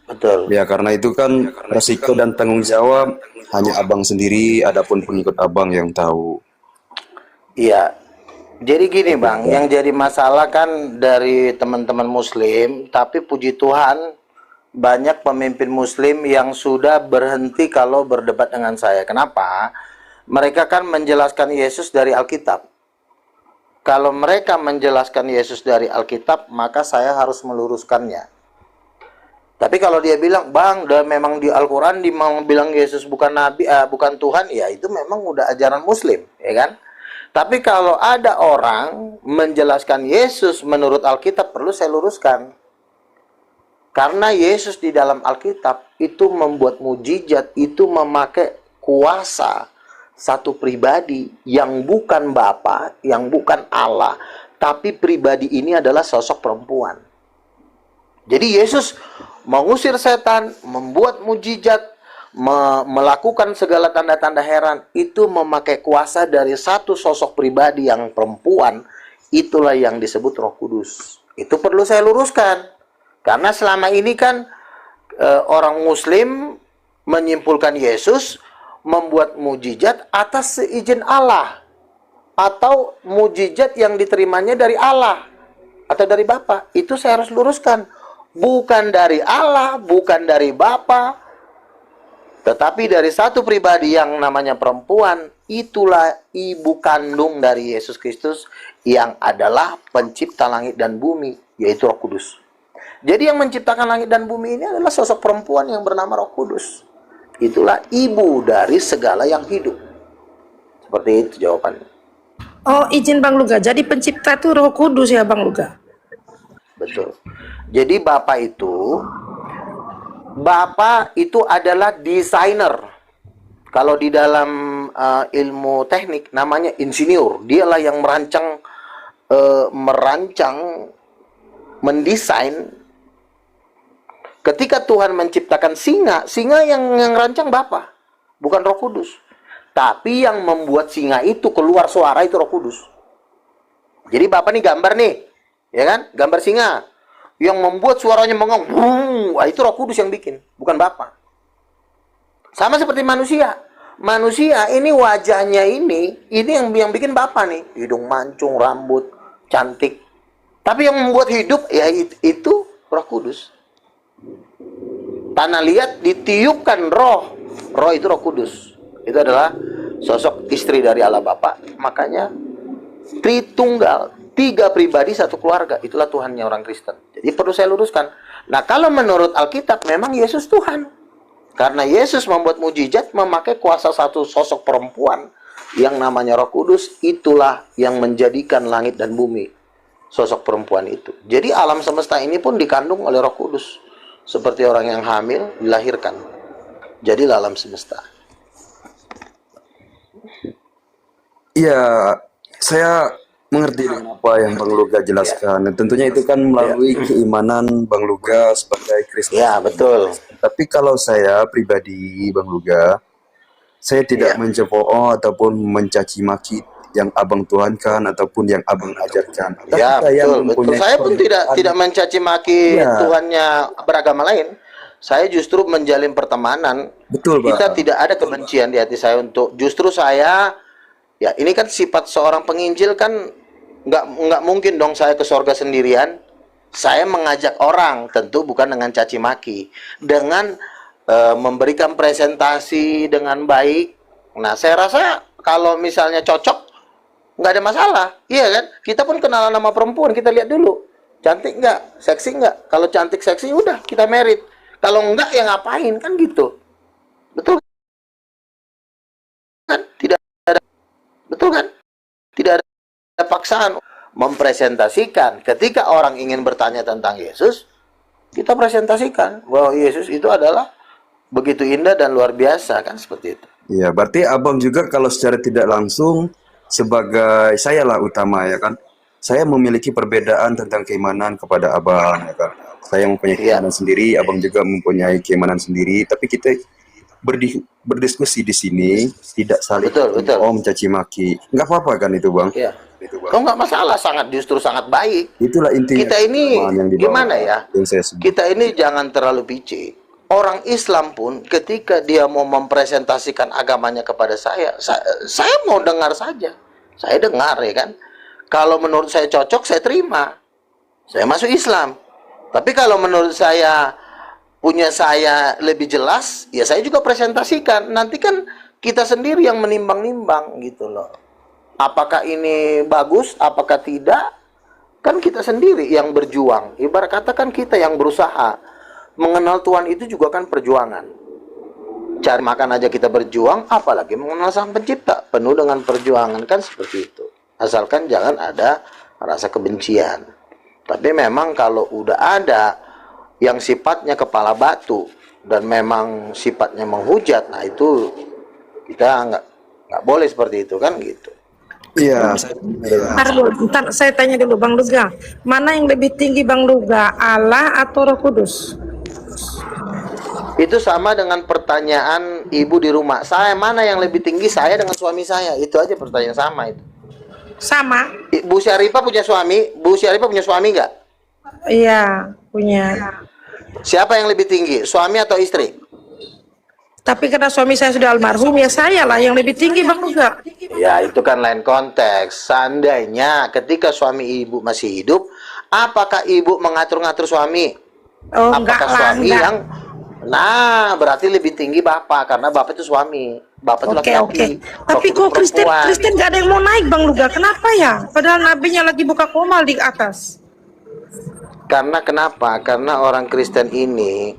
C: Betul.
I: Ya karena itu kan resiko dan tanggung jawab hanya abang sendiri, adapun pengikut abang yang tahu.
C: Iya. Jadi gini Bang, yang jadi masalah kan dari teman-teman Muslim, tapi puji Tuhan banyak pemimpin Muslim yang sudah berhenti kalau berdebat dengan saya. Kenapa? Mereka kan menjelaskan Yesus dari Alkitab. Kalau mereka menjelaskan Yesus dari Alkitab, maka saya harus meluruskannya. Tapi kalau dia bilang, Bang, memang di Al-Quran bilang Yesus bukan Nabi, bukan Tuhan, ya itu memang udah ajaran Muslim, ya kan? Tapi kalau ada orang menjelaskan Yesus menurut Alkitab, perlu saya luruskan. Karena Yesus di dalam Alkitab itu membuat mujizat, itu memakai kuasa satu pribadi yang bukan Bapa, yang bukan Allah, tapi pribadi ini adalah sosok perempuan. Jadi Yesus mengusir setan, membuat mujizat, melakukan segala tanda-tanda heran, itu memakai kuasa dari satu sosok pribadi yang perempuan. Itulah yang disebut Roh Kudus. Itu perlu saya luruskan, karena selama ini kan orang Muslim menyimpulkan Yesus membuat mujizat atas seizin Allah, atau mujizat yang diterimanya dari Allah atau dari Bapa. Itu saya harus luruskan, bukan dari Allah, bukan dari Bapa, tetapi dari satu pribadi yang namanya perempuan. Itulah ibu kandung dari Yesus Kristus yang adalah pencipta langit dan bumi, yaitu Roh Kudus. Jadi yang menciptakan langit dan bumi ini adalah sosok perempuan yang bernama Roh Kudus. Itulah ibu dari segala yang hidup. Seperti itu jawabannya.
D: Oh, izin Bang Luga. Jadi pencipta itu Roh Kudus ya Bang Luga?
C: Betul. Jadi Bapak itu adalah desainer. Kalau di dalam ilmu teknik namanya insinyur. Dialah yang mendesain. Ketika Tuhan menciptakan singa yang rancang Bapa, bukan Roh Kudus. Tapi yang membuat singa itu keluar suara itu Roh Kudus. Jadi Bapak nih gambar nih, ya kan? Gambar singa. Yang membuat suaranya mengong, itu Roh Kudus yang bikin, bukan Bapa. Sama seperti manusia. Manusia ini wajahnya ini yang bikin Bapa nih. Hidung mancung, rambut, cantik. Tapi yang membuat hidup, ya itu Roh Kudus. Tanah liat ditiupkan roh. Roh itu Roh Kudus. Itu adalah sosok istri dari Allah Bapa. Makanya Tritunggal, 3 pribadi satu keluarga. Itulah Tuhannya orang Kristen. Jadi perlu saya luruskan. Nah, kalau menurut Alkitab memang Yesus Tuhan. Karena Yesus membuat mujizat memakai kuasa satu sosok perempuan yang namanya Roh Kudus. Itulah yang menjadikan langit dan bumi, sosok perempuan itu. Jadi alam semesta ini pun dikandung oleh Roh Kudus. Seperti orang yang hamil dilahirkan. Jadi alam semesta.
I: Iya, saya mengerti dengan apa yang Bang Luga jelaskan. Dan tentunya itu kan melalui keimanan Bang Luga sebagai Kristen.
C: Ya, betul.
I: Tapi kalau saya pribadi, Bang Luga, saya tidak mencemooh ataupun mencaci maki yang abang tuhankan ataupun yang abang ajarkan. Tapi
C: Ya,
I: saya
C: betul. Saya pun tidak mencaci maki Tuhannya beragama lain. Saya justru menjalin pertemanan.
I: Betul, Pak.
C: Kita tidak ada kebencian di hati saya untuk, justru saya, ya ini kan sifat seorang penginjil kan, nggak mungkin dong saya ke sorga sendirian. Saya mengajak orang, tentu bukan dengan caci maki, dengan memberikan presentasi dengan baik. Nah, saya rasa kalau misalnya cocok, nggak ada masalah, iya kan? Kita pun kenalan nama perempuan, kita lihat dulu, cantik nggak, seksi nggak. Kalau cantik seksi, udah kita merit. Kalau enggak, ya ngapain, kan gitu. Betul kan? Betul kan? Tidak ada paksaan mempresentasikan. Ketika orang ingin bertanya tentang Yesus, kita presentasikan bahwa Yesus itu adalah begitu indah dan luar biasa, kan seperti itu.
I: Iya, berarti abang juga kalau secara tidak langsung sebagai saya lah utama ya kan, saya memiliki perbedaan tentang keimanan kepada abang ya kan. Saya mempunyai keimanan sendiri, abang juga mempunyai keimanan sendiri, tapi kita berdiskusi di sini tidak saling mencaci maki. Nggak apa-apa kan itu bang?
C: Iya.
I: gitu Bang.
C: Oh nggak masalah, justru sangat baik.
I: Itulah intinya
C: Kita ini
I: kebersamaan yang dibawa
C: gimana ya?
I: yang saya sebut.
C: Kita ini jangan terlalu pici. Orang Islam pun ketika dia mau mempresentasikan agamanya kepada saya mau dengar saja. Saya dengar ya kan. Kalau menurut saya cocok, saya terima. Saya masuk Islam. Tapi kalau menurut saya punya saya lebih jelas, ya saya juga presentasikan. Nanti kan kita sendiri yang menimbang-nimbang gitu loh. Apakah ini bagus, apakah tidak? Kan kita sendiri yang berjuang. Ibarat kata kan kita yang berusaha. Mengenal Tuhan itu juga kan perjuangan. Cari makan aja kita berjuang, apalagi mengenal Sang Pencipta. Penuh dengan perjuangan, kan seperti itu. Asalkan jangan ada rasa kebencian. Tapi memang kalau udah ada yang sifatnya kepala batu dan memang sifatnya menghujat, nah itu kita nggak boleh seperti itu kan gitu.
I: Iya,
D: Ntar saya tanya dulu Bang Luga, mana yang lebih tinggi Bang Luga, Allah atau Roh Kudus?
C: Itu sama dengan pertanyaan ibu di rumah. Saya mana yang lebih tinggi, saya dengan suami saya. Itu aja pertanyaan sama itu.
D: Sama?
C: Bu Syarifah punya suami? Bu Syarifah punya suami nggak?
D: Iya, punya.
C: Siapa yang lebih tinggi, suami atau istri?
D: Tapi karena suami saya sudah almarhum, ya saya lah yang lebih tinggi Bang Luga.
C: Ya itu kan lain konteks. Seandainya ketika suami ibu masih hidup, apakah ibu mengatur-ngatur suami?
D: Oh,
C: Apakah
D: enggak lah,
C: suami
D: enggak.
C: yang... Nah, berarti lebih tinggi bapak, karena bapak itu suami. Bapak itu
D: Oke,
C: laki-laki.
D: oke. Tapi
C: Bapak itu
D: kok
C: perempuan.
D: Kristen gak ada yang mau naik Bang Luga, kenapa ya? Padahal nabinya lagi buka komal di atas.
C: Karena kenapa? Karena orang Kristen ini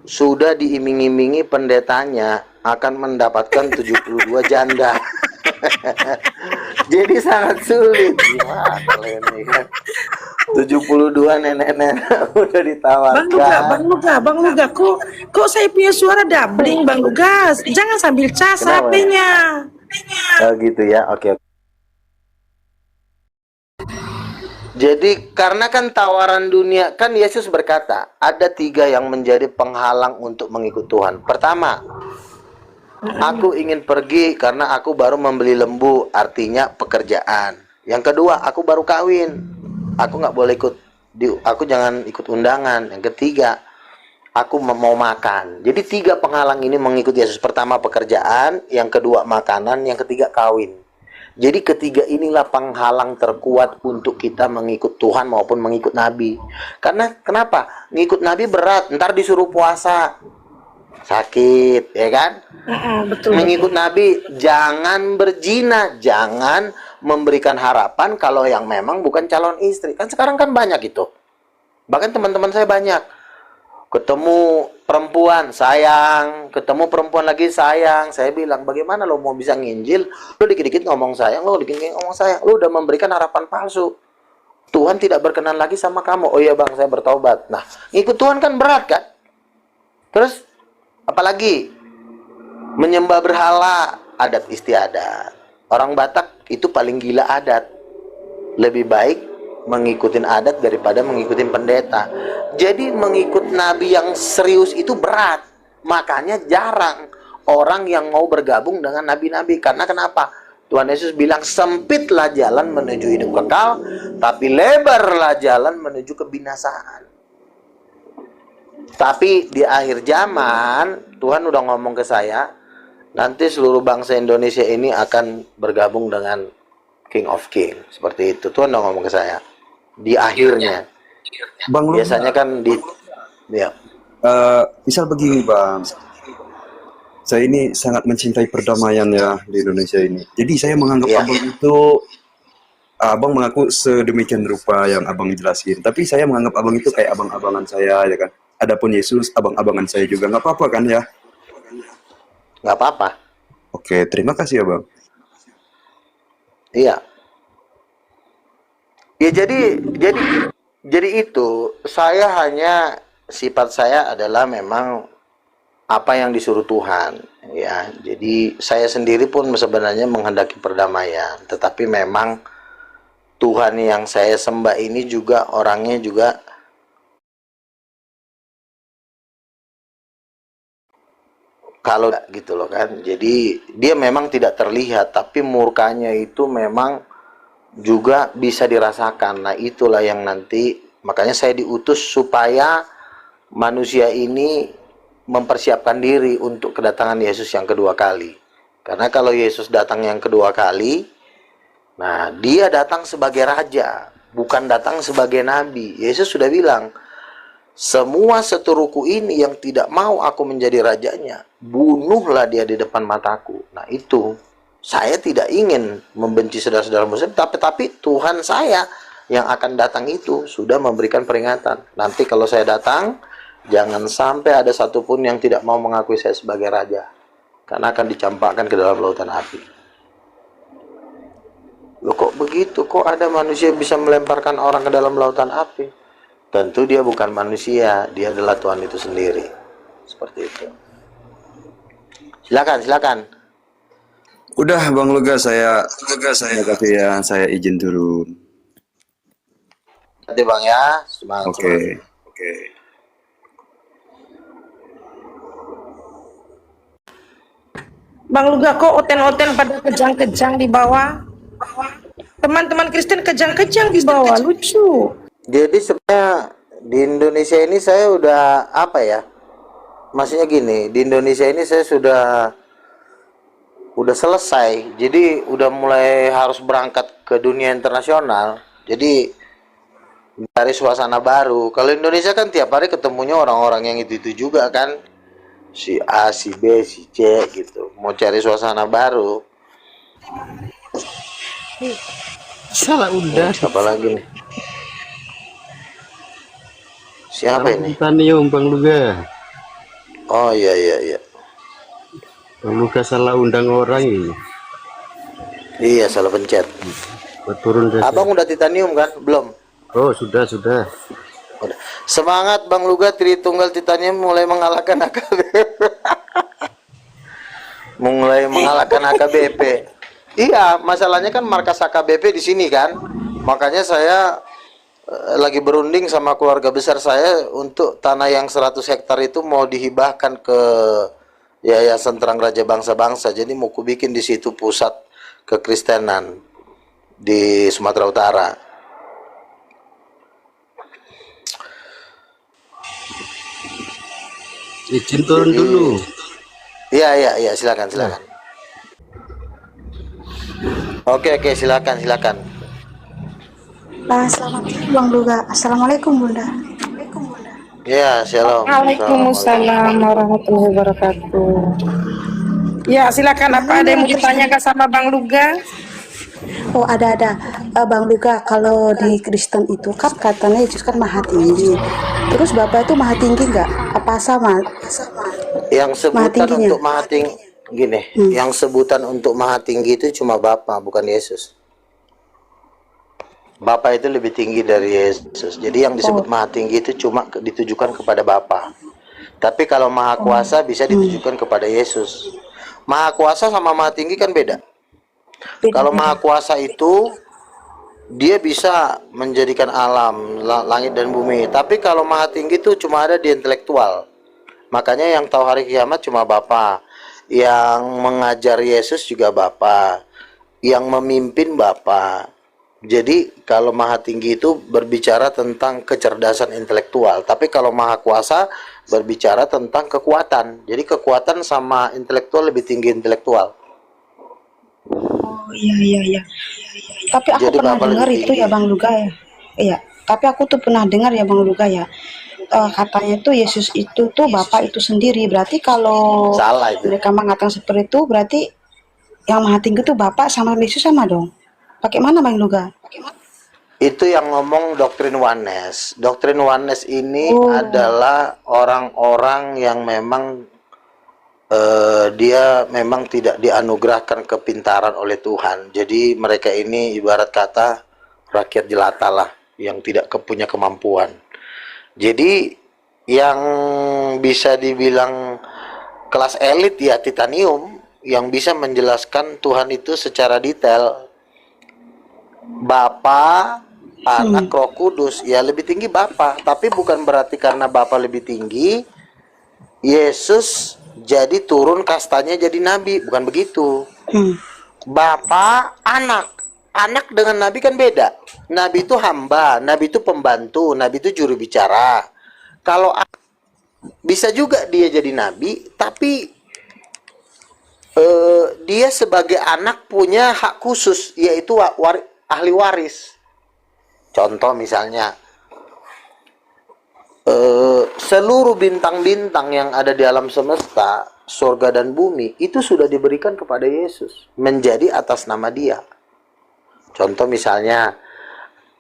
C: sudah diiming-imingi pendetanya akan mendapatkan 72 janda. Jadi sangat sulit. Gimana kalau ini kan? 72 nenek-nenek udah ditawarkan.
D: Bang Luga, kok saya punya suara doubling Bang Luga? Jangan sambil cas
C: Kenapa?
D: HP-nya.
C: Oh gitu ya, oke. Jadi karena kan tawaran dunia, kan Yesus berkata ada 3 yang menjadi penghalang untuk mengikut Tuhan. Pertama, aku ingin pergi karena aku baru membeli lembu, artinya pekerjaan. Yang kedua, aku baru kawin, aku nggak boleh ikut, aku jangan ikut undangan. Yang ketiga, aku mau makan. Jadi 3 penghalang ini mengikut Yesus. Pertama pekerjaan, yang kedua makanan, yang ketiga kawin. Jadi ketiga inilah penghalang terkuat untuk kita mengikut Tuhan maupun mengikut Nabi. Karena kenapa? Ngikut Nabi berat, ntar disuruh puasa, sakit, ya kan?
D: Betul.
C: Mengikut Nabi jangan berzina, jangan memberikan harapan kalau yang memang bukan calon istri. Kan sekarang kan banyak itu. Bahkan teman-teman saya banyak. Ketemu perempuan sayang, ketemu perempuan lagi sayang. Saya bilang, bagaimana lo mau bisa nginjil? Lo dikit-dikit ngomong sayang, lo dikit-dikit ngomong sayang. Lo udah memberikan harapan palsu. Tuhan tidak berkenan lagi sama kamu. Oh iya bang, saya bertobat. Nah, ngikut Tuhan kan berat kan? Terus, apalagi? Menyembah berhala, adat istiadat. Orang Batak itu paling gila adat. Lebih baik mengikutin adat daripada mengikutin pendeta. Jadi mengikut nabi yang serius itu berat. Makanya jarang orang yang mau bergabung dengan nabi-nabi. Karena kenapa? Tuhan Yesus bilang sempitlah jalan menuju hidup kekal, tapi lebarlah jalan menuju kebinasaan. Tapi di akhir zaman Tuhan udah ngomong ke saya, nanti seluruh bangsa Indonesia ini akan bergabung dengan King of King. Seperti itu. Tuhan udah ngomong ke saya. Di akhirnya.
I: Bang Luga,
C: Biasanya kan di ya.
I: misal begini Bang, saya ini sangat mencintai perdamaian ya di Indonesia ini. Jadi saya menganggap
C: Iya.
I: Abang itu, Abang mengaku sedemikian rupa yang Abang jelasin. Tapi saya menganggap Abang itu kayak abang-abangan saya ya kan. Adapun Yesus, abang-abangan saya juga. Nggak apa-apa kan ya?
C: Nggak apa-apa.
I: Oke, terima kasih ya Bang.
C: Iya. Ya jadi itu saya hanya sifat saya adalah memang apa yang disuruh Tuhan ya. Jadi saya sendiri pun sebenarnya menghendaki perdamaian, tetapi memang Tuhan yang saya sembah ini juga orangnya juga kalau gitu loh kan. Jadi dia memang tidak terlihat, tapi murkanya itu memang juga bisa dirasakan. Nah, itulah yang nanti makanya saya diutus supaya manusia ini mempersiapkan diri untuk kedatangan Yesus yang kedua kali. Karena kalau Yesus datang yang kedua kali, nah, dia datang sebagai raja, bukan datang sebagai nabi. Yesus sudah bilang, semua seteruku ini yang tidak mau aku menjadi rajanya, bunuhlah dia di depan mataku. Nah, itu saya tidak ingin membenci saudara-saudara muslim, tapi Tuhan saya yang akan datang itu sudah memberikan peringatan. Nanti kalau saya datang, jangan sampai ada satupun yang tidak mau mengakui saya sebagai raja, karena akan dicampakkan ke dalam lautan api. Loh, kok begitu? Kok ada manusia bisa melemparkan orang ke dalam lautan api? Tentu dia bukan manusia, dia adalah Tuhan itu sendiri. Seperti itu. Silakan.
I: Udah Bang Luga, saya terima kasih ya, saya izin turun.
C: Nanti Bang ya, semangat.
I: Oke.
D: Bang Luga, kok oten-oten pada kejang-kejang di bawah? Teman-teman Kristen kejang-kejang di bawah, lucu.
C: Jadi sebenarnya di Indonesia ini saya udah apa ya? Maksudnya gini, di Indonesia ini saya sudah selesai. Jadi udah mulai harus berangkat ke dunia internasional. Jadi dari suasana baru. Kalau Indonesia kan tiap hari ketemunya orang-orang yang itu juga kan. Si A, si B, si C gitu. Mau cari suasana baru.
J: Salah udah.
C: Apa lagi nih? Siapa ini?
J: Tanium Bang Luga.
C: Oh iya.
J: Bang Luga salah undang orang ini.
C: Iya, salah pencet.
J: Turun deh.
C: Abang udah titanium kan? Belum?
J: Oh, sudah.
C: Udah. Semangat Bang Luga, Tritunggal Titanium mulai mengalahkan AKBP. Iya, masalahnya kan markas AKBP di sini kan. Makanya saya lagi berunding sama keluarga besar saya untuk tanah yang 100 hektar itu mau dihibahkan ke Yayasan Terang Raja Bangsa-Bangsa. Jadi mau ku bikin di situ pusat kekristenan di Sumatera Utara.
J: Izin turun dulu.
C: Iya, silakan. Oke, silakan.
K: Selamat pagi Bang Luga. Assalamualaikum Bunda.
C: Ya, shalom.
D: Waalaikumsalam warahmatullahi wabarakatuh. Ya, silakan. Apa ada yang mau ditanyakan sama Bang Luga?
K: Oh, ada. Bang Luga, kalau di Kristen itu kan katanya Yesus kan maha tinggi. Terus Bapak itu maha tinggi nggak? Apa sama?
C: Yang sebutan untuk maha tinggi gini, yang sebutan untuk maha tinggi itu cuma Bapa, bukan Yesus. Bapa itu lebih tinggi dari Yesus. Jadi yang disebut maha tinggi itu cuma ditujukan kepada Bapa. Tapi kalau maha kuasa bisa ditujukan kepada Yesus. Maha kuasa sama maha tinggi kan beda. Kalau maha kuasa itu dia bisa menjadikan alam, langit dan bumi. Tapi kalau maha tinggi itu cuma ada di intelektual. Makanya yang tahu hari kiamat cuma Bapa. Yang mengajar Yesus juga Bapa. Yang memimpin Bapa. Jadi kalau maha tinggi itu berbicara tentang kecerdasan intelektual. Tapi kalau maha kuasa berbicara tentang kekuatan. Jadi kekuatan sama intelektual lebih tinggi intelektual.
K: Oh iya. Tapi aku pernah dengar itu ya Bang Luga ya. Iya. Tapi aku tuh pernah dengar ya Bang Luga ya. Katanya tuh Yesus itu tuh Bapak itu sendiri. Berarti kalau mereka mengatakan seperti itu, berarti yang maha tinggi tuh Bapak sama Yesus sama dong. Bagaimana Bang Luga?
C: Itu yang ngomong doktrin oneness. Doktrin oneness ini adalah orang-orang yang memang dia memang tidak dianugerahkan kepintaran oleh Tuhan. Jadi mereka ini ibarat kata rakyat jelata lah, yang tidak punya kemampuan. Jadi yang bisa dibilang kelas elit ya titanium, yang bisa menjelaskan Tuhan itu secara detail. Bapa, Anak, Roh Kudus, ya lebih tinggi Bapa. Tapi bukan berarti karena Bapa lebih tinggi, Yesus jadi turun kastanya jadi nabi, bukan begitu. Bapa, Anak, anak dengan nabi kan beda. Nabi itu hamba, nabi itu pembantu, nabi itu juru bicara. Kalau bisa juga dia jadi nabi, tapi dia sebagai anak punya hak khusus, yaitu ahli waris. Contoh misalnya, seluruh bintang-bintang yang ada di alam semesta, surga dan bumi, itu sudah diberikan kepada Yesus, menjadi atas nama dia. Contoh misalnya,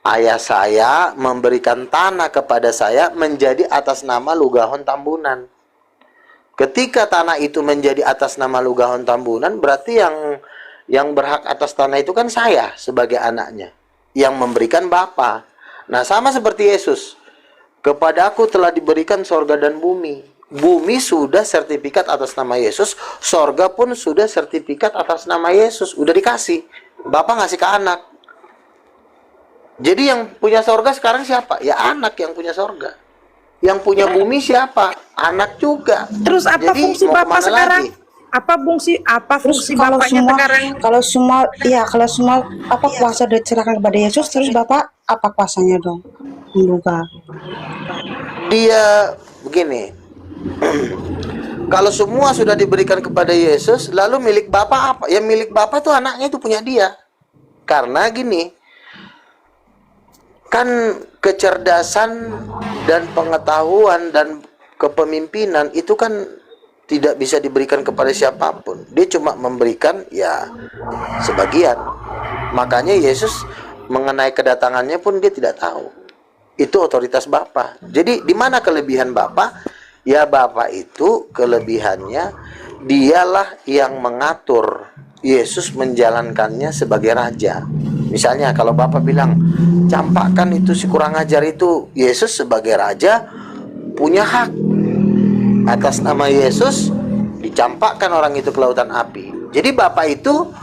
C: ayah saya memberikan tanah kepada saya menjadi atas nama Lugahon Tambunan. Ketika tanah itu menjadi atas nama Lugahon Tambunan, berarti yang berhak atas tanah itu kan saya sebagai anaknya, yang memberikan Bapa. Nah, sama seperti Yesus. Kepada aku telah diberikan sorga dan bumi. Bumi sudah sertifikat atas nama Yesus, sorga pun sudah sertifikat atas nama Yesus. Udah dikasih. Bapak ngasih ke anak. Jadi yang punya sorga sekarang siapa? Ya anak yang punya sorga. Yang punya bumi siapa? Anak juga.
D: Terus apa
C: Jadi,
D: fungsi
C: mau
D: Bapak
C: kemana
D: sekarang?
C: lagi?
K: Terus
D: Fungsi
K: kalau
D: Bapaknya
K: semua
D: sekarang?
K: kalau semua apa kuasa diserahkan kepada Yesus, terus Bapak apa kuasanya dong? Lupa.
C: Dia begini. Kalau semua sudah diberikan kepada Yesus, lalu milik Bapak apa? Ya milik Bapak tuh anaknya itu punya dia. Karena gini, kan kecerdasan dan pengetahuan dan kepemimpinan itu kan tidak bisa diberikan kepada siapapun. Dia cuma memberikan ya sebagian. Makanya Yesus mengenai kedatangannya pun dia tidak tahu. Itu otoritas Bapa. Jadi di mana kelebihan Bapa? Ya Bapa itu kelebihannya dialah yang mengatur Yesus menjalankannya sebagai raja. Misalnya kalau Bapak bilang, campakkan itu si kurang ajar itu, Yesus sebagai raja punya hak atas nama Yesus dicampakkan orang itu ke lautan api. Jadi Bapak itu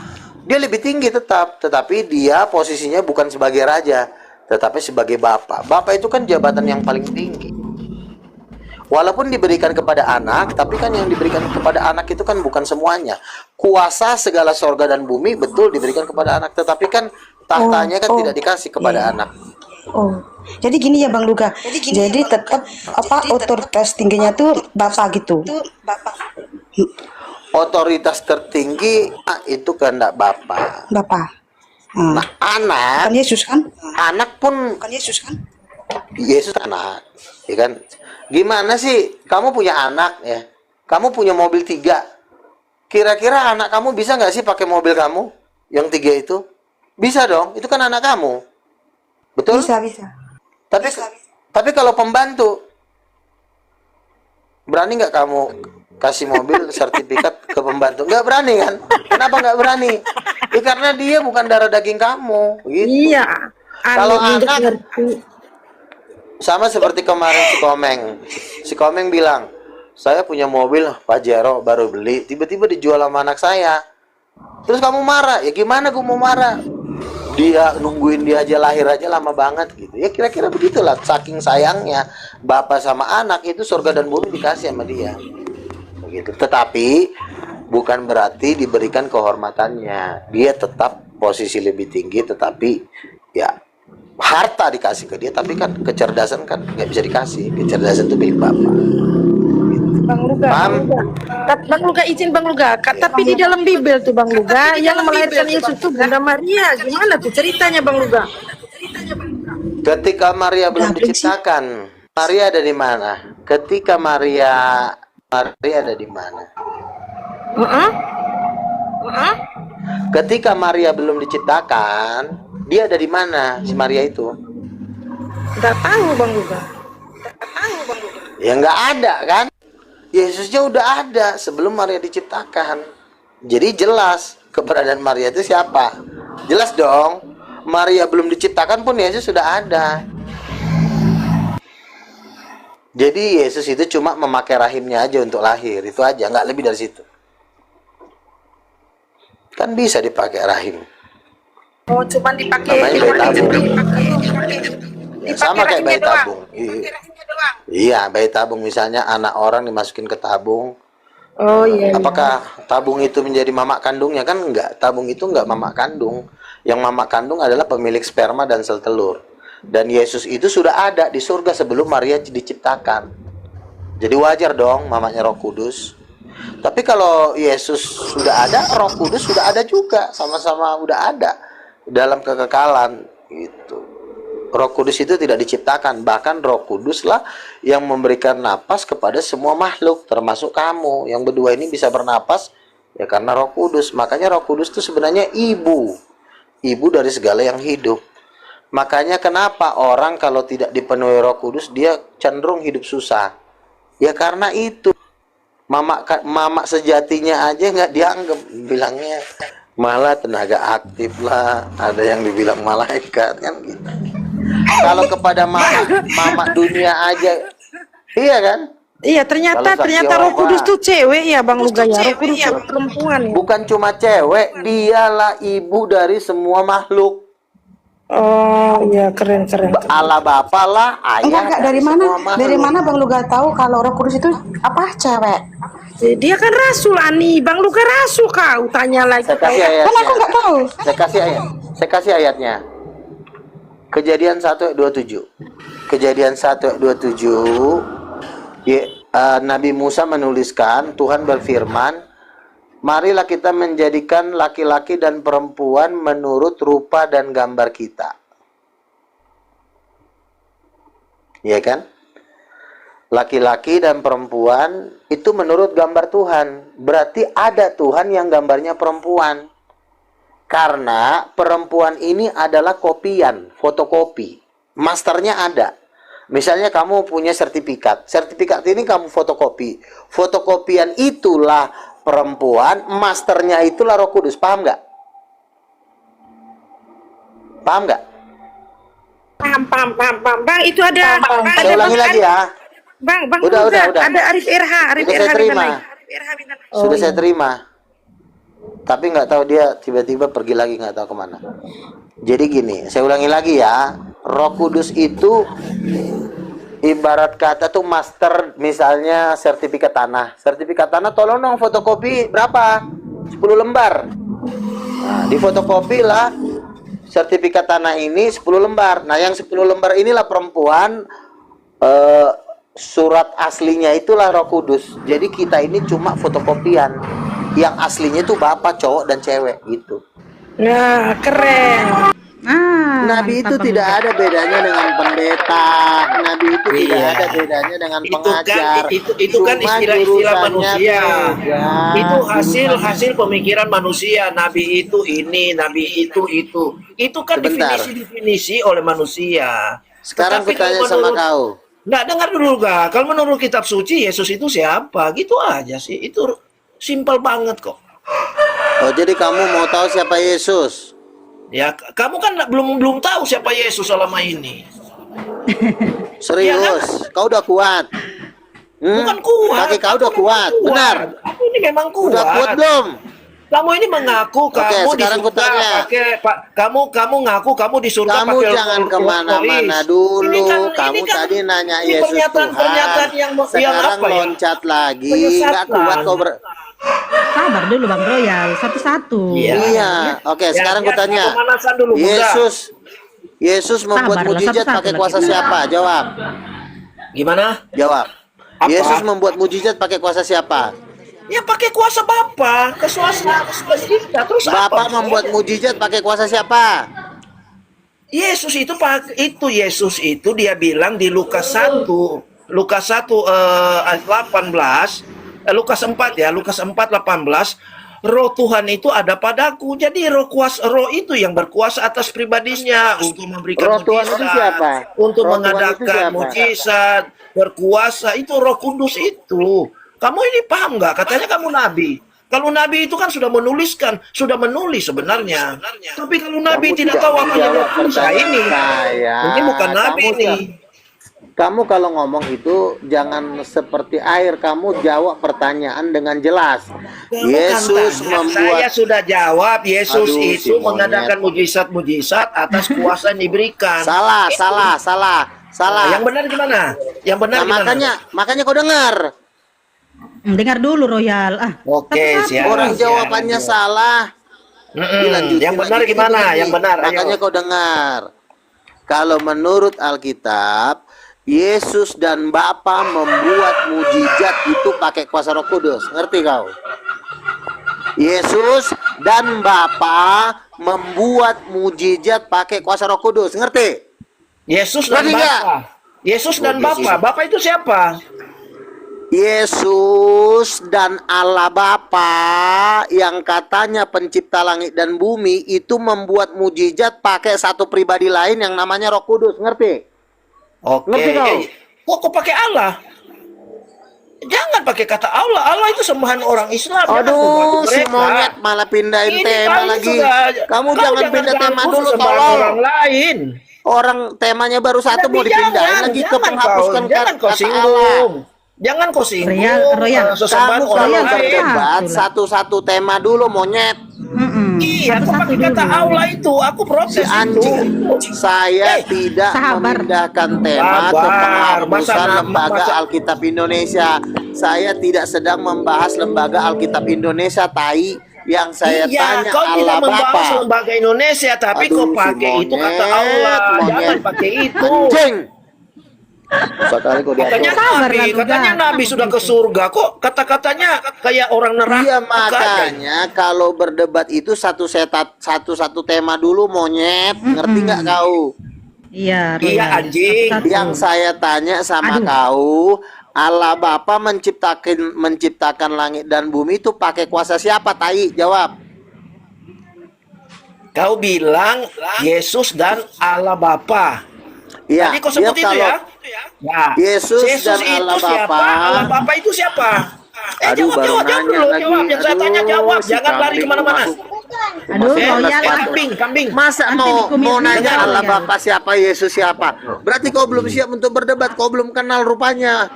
C: dia lebih tinggi tetap, tetapi dia posisinya bukan sebagai raja, tetapi sebagai Bapak. Bapak itu kan jabatan yang paling tinggi. Walaupun diberikan kepada anak, tapi kan yang diberikan kepada anak itu kan bukan semuanya. Kuasa segala sorga dan bumi betul diberikan kepada anak, tetapi kan tahtanya kan tidak dikasih kepada anak.
K: Oh, jadi gini ya Bang Luga. Jadi tetap apa otoritas tingginya tuh Bapak gitu.
C: Otoritas tertinggi itu kehendak Bapak.
K: Bapak.
C: Nah, anak
K: Kan Yesus kan?
C: Anak pun Yesus anak, ya kan? Gimana sih kamu punya anak ya? Kamu punya mobil 3. Kira-kira anak kamu bisa nggak sih pakai mobil kamu yang 3 itu? Bisa dong, itu kan anak kamu. Betul?
K: Bisa.
C: Tapi kalau pembantu, berani nggak kamu kasih mobil sertifikat ke pembantu? Nggak berani kan? Kenapa nggak berani? Ya karena dia bukan darah daging kamu. Gitu.
D: Iya.
C: Kalau anak sama seperti kemarin si Komeng bilang, saya punya mobil Pajero baru beli, tiba-tiba dijual sama anak saya. Terus kamu marah? Ya gimana gue mau marah? Dia nungguin dia aja lahir aja lama banget gitu. Ya kira-kira begitulah, saking sayangnya bapak sama anak itu surga dan bumi dikasih sama dia. Begitu. Tetapi bukan berarti diberikan kehormatannya. Dia tetap posisi lebih tinggi, tetapi ya harta dikasih ke dia, tapi kan kecerdasan kan nggak bisa dikasih. Kecerdasan itu milik bapak.
D: Bang Luga, Bang Luga izin Bang Luga. Tapi di dalam Bible tuh Bang Luga yang melahirkan Yesus tuh Bunda Maria. Gimana tuh ceritanya Bang Luga?
C: Ketika Maria belum diciptakan, Maria ada di mana? Ketika Maria ada di mana? Ketika Maria belum diciptakan, dia ada di mana si Maria itu?
D: Nggak tahu Bang Luga.
C: Ya nggak ada kan? Yesusnya udah ada sebelum Maria diciptakan. Jadi jelas keberadaan Maria itu siapa? Jelas dong. Maria belum diciptakan pun Yesus sudah ada. Jadi Yesus itu cuma memakai rahimnya aja untuk lahir. Itu aja, nggak lebih dari situ. Kan bisa dipakai rahim.
D: Oh, cuma dipakai.
C: Namanya bayi tabung. Ya, sama kayak bayi tabung. Iya, bayi tabung misalnya anak orang dimasukin ke tabung.
D: Oh iya.
C: Apakah tabung itu menjadi mamak kandungnya? Kan enggak. Tabung itu enggak mamak kandung. Yang mama kandung adalah pemilik sperma dan sel telur. Dan Yesus itu sudah ada di surga sebelum Maria diciptakan. Jadi wajar dong mamanya Roh Kudus. Tapi kalau Yesus sudah ada, Roh Kudus sudah ada juga, sama-sama udah ada dalam kekekalan gitu. Roh Kudus itu tidak diciptakan, bahkan Roh Kudus lah yang memberikan napas kepada semua makhluk, termasuk kamu. Yang berdua ini bisa bernapas ya karena Roh Kudus. Makanya Roh Kudus itu sebenarnya ibu dari segala yang hidup. Makanya kenapa orang kalau tidak dipenuhi Roh Kudus dia cenderung hidup susah. Ya karena itu. Mama sejatinya aja nggak dianggap, bilangnya malah tenaga aktif lah, ada yang dibilang malaikat kan gitu. Kalau kepada mama dunia aja, iya kan?
D: Iya, ternyata Roh Kudus tuh cewek ya Bang Luga ya. Roh Kudus itu perempuan ya.
C: Bukan cuma cewek, dialah ibu dari semua makhluk.
D: Oh iya, keren.
C: Allah Bapa lah, ayah.
K: Enggak, dari mana Bang Luga tahu kalau Roh Kudus itu apa cewek?
D: Dia kan rasul Ani, Bang Luga rasul kau tanya lagi.
C: Saya kasih ayatnya.
K: Kan aku nggak tahu.
C: Saya kasih ayatnya. Kejadian 1 ayat 27. Kejadian 1 ayat 27. Nabi Musa menuliskan, Tuhan berfirman, marilah kita menjadikan laki-laki dan perempuan menurut rupa dan gambar kita. Iya kan? Laki-laki dan perempuan itu menurut gambar Tuhan. Berarti ada Tuhan yang gambarnya perempuan. Karena perempuan ini adalah kopian, fotokopi. Masternya ada. Misalnya kamu punya sertifikat. Sertifikat ini kamu fotokopi. Fotokopian itulah perempuan, masternya itulah Roh Kudus. Paham nggak? Paham nggak?
D: Paham. Bang, itu ada.
C: Saya ulangi lagi ya.
D: Bang,
C: Udah.
D: ada Arif RH.
C: Sudah saya terima. Sudah saya terima. Tapi nggak tahu dia tiba-tiba pergi lagi, nggak tahu kemana. Jadi gini, saya ulangi lagi ya. Roh Kudus itu ibarat kata tuh master, misalnya sertifikat tanah. Sertifikat tanah tolong dong fotokopi berapa? 10 lembar. Nah, di fotokopi lah sertifikat tanah ini 10 lembar. Nah, yang 10 lembar inilah perempuan, surat aslinya itulah Roh Kudus. Jadi kita ini cuma fotokopian. Yang aslinya itu bapak, cowok dan cewek gitu.
D: Nah, keren.
C: Nabi itu tidak ada bedanya dengan pendeta. Nabi itu tidak ada bedanya dengan pengajar.
L: Itu kan istilah-istilah manusia. Itu hasil pemikiran manusia. Nabi itu ini, Nabi itu. Itu kan definisi oleh manusia.
C: Sekarang bertanya sama kau.
L: Nggak, dengar dulu gak? Kalau menurut kitab suci Yesus itu siapa? Gitu aja sih. Itu simpel banget kok.
C: Oh, jadi kamu mau tahu siapa Yesus?
L: Ya, kamu kan belum tahu siapa Yesus selama ini.
C: Serius? Ya, kan? Kau udah kuat?
L: Bukan kuat.
C: Kaki kau udah kuat. Benar?
L: Aku ini memang kuat.
C: Udah kuat belum?
L: Kamu ini mengaku kamu di surga pakai kamu ngaku kamu di surga
C: kamu
L: pakai
C: jangan kemana-mana dulu. Kamu tadi nanya Yesus Tuhan. Sekarang loncat lagi. Nggak kuat kau
M: Sabar dulu Bang Royal, satu-satu.
C: Iya. Oke, sekarang aku tanya. Yesus membuat mujizat pakai kuasa siapa? Jawab.
L: Gimana?
C: Jawab. Yesus membuat mujizat pakai kuasa siapa?
L: Ya pakai kuasa Bapa, kuasa kita. Terus
C: Bapa membuat mujizat pakai kuasa siapa?
L: Yesus itu Yesus itu dia bilang di Lukas 1 ayat 18, Lukas 4 ya, Lukas 4:18, Roh Tuhan itu ada padaku. Jadi roh itu yang berkuasa atas pribadinya untuk memberikan mujizat, untuk mengadakan mujizat, berkuasa. Itu Roh Kudus itu. Kamu ini paham nggak? Katanya kamu nabi. Kalau nabi itu kan sudah menulis sebenarnya. Tapi kalau nabi tidak tahu apa yang ini bukan nabi ini.
C: Kamu kalau ngomong itu jangan seperti air, kamu jawab pertanyaan dengan jelas. Yesus membuat.
L: Saya sudah jawab. Yesus itu mengadakan mujizat-mujizat atas kuasa yang diberikan.
C: Salah.
L: Yang benar gimana? Yang benar gimana?
C: Makanya kau dengar.
M: Dengar dulu Royal.
L: Oke, siap.
C: Orang jawabannya salah. Dilanjutin
L: Yang benar
C: lagi
L: gimana?
C: begini.
L: Yang benar, ayo.
C: Makanya kau dengar. Kalau menurut Alkitab, Yesus dan Bapa membuat mujizat itu pakai kuasa Roh Kudus. Ngerti kau? Yesus dan Bapa membuat mujizat pakai kuasa Roh Kudus. Ngerti?
L: Yesus dan
C: Ngerti nggak?
L: Bapa. Yesus dan Bapa. Bapa itu siapa?
C: Yesus dan Allah Bapa yang katanya pencipta langit dan bumi itu membuat mujizat pakai satu pribadi lain yang namanya Roh Kudus. Ngerti?
L: Oke.
C: Ngerti kau?
L: Kok pakai Allah? Jangan pakai kata Allah. Allah itu sembahan orang Islam. Jangan
C: Aduh,
L: membantu
C: si
L: mereka.
C: monyet malah pindahin
L: Ini
C: tema
L: kau
C: lagi.
L: sudah-
C: Kamu
L: kau
C: jangan pindah tema
L: ganggu
C: dulu,
L: sembahan
C: tolong.
L: orang lain.
C: Orang temanya baru satu mau
L: Tapi
C: dipindahin lagi ke penghapuskan
L: jangan kau
C: kata Allah.
L: singgung. Jangan kau singgung. Sesembahan
C: Kamu
L: orang
C: kalau
L: lain.
C: berdebat satu-satu tema dulu, monyet.
L: Iya, kau pakai kata Allah itu. Aku protes
C: Si anjing.
L: itu.
C: Saya tidak memindahkan tema ke
L: Sabar.
C: penghapusan
L: Masa-
C: Lembaga
L: masa-
C: Alkitab Indonesia. Saya tidak sedang membahas Lembaga Alkitab Indonesia, tai. Yang saya
L: Iya,
C: tanya
L: kau tidak
C: Allah
L: membahas
C: Bapa.
L: lembaga Indonesia, tapi
C: Aduh,
L: kau
C: si
L: pakai itu kata
C: monyet,
L: Allah.
C: monyet.
L: Jangan pakai itu.
C: Anjing. Sekali kau
L: Katanya
C: diatur.
L: Katanya Nabi sudah ke surga. Kok kata-katanya kayak orang neraka?
C: Iya, makanya kalau berdebat itu satu tema dulu, monyet. Ngerti nggak kau?
M: Iya,
L: Iya,
M: Royal.
L: anjing.
M: Satu-satu.
C: Yang saya tanya sama kau, Allah Bapa menciptakan langit dan bumi itu pakai kuasa siapa, tai? Jawab.
L: Kau bilang Yesus dan Allah Bapa.
C: Iya,
L: Tadi kau sebut
C: dia
L: itu ya?
C: kalau-
L: Ya.
C: Yesus dan
L: itu
C: Allah
L: siapa?
C: Bapa.
L: Allah Bapa itu siapa?
C: Aduh, baru
L: jawab
C: nanya
L: dulu,
C: lagi.
L: jawab. Yang saya tanya
C: Aduh,
L: jawab,
C: si
L: jangan lari
C: kambing
L: kemana-mana.
C: masuk.
M: Aduh, Royal.
L: Kambing.
C: Masa
M: Nanti
C: mau
M: dikumis
C: nanya
M: juga,
C: Allah
M: Royal.
C: Bapa siapa, Yesus siapa? Berarti kau belum siap untuk berdebat, kau belum kenal rupanya.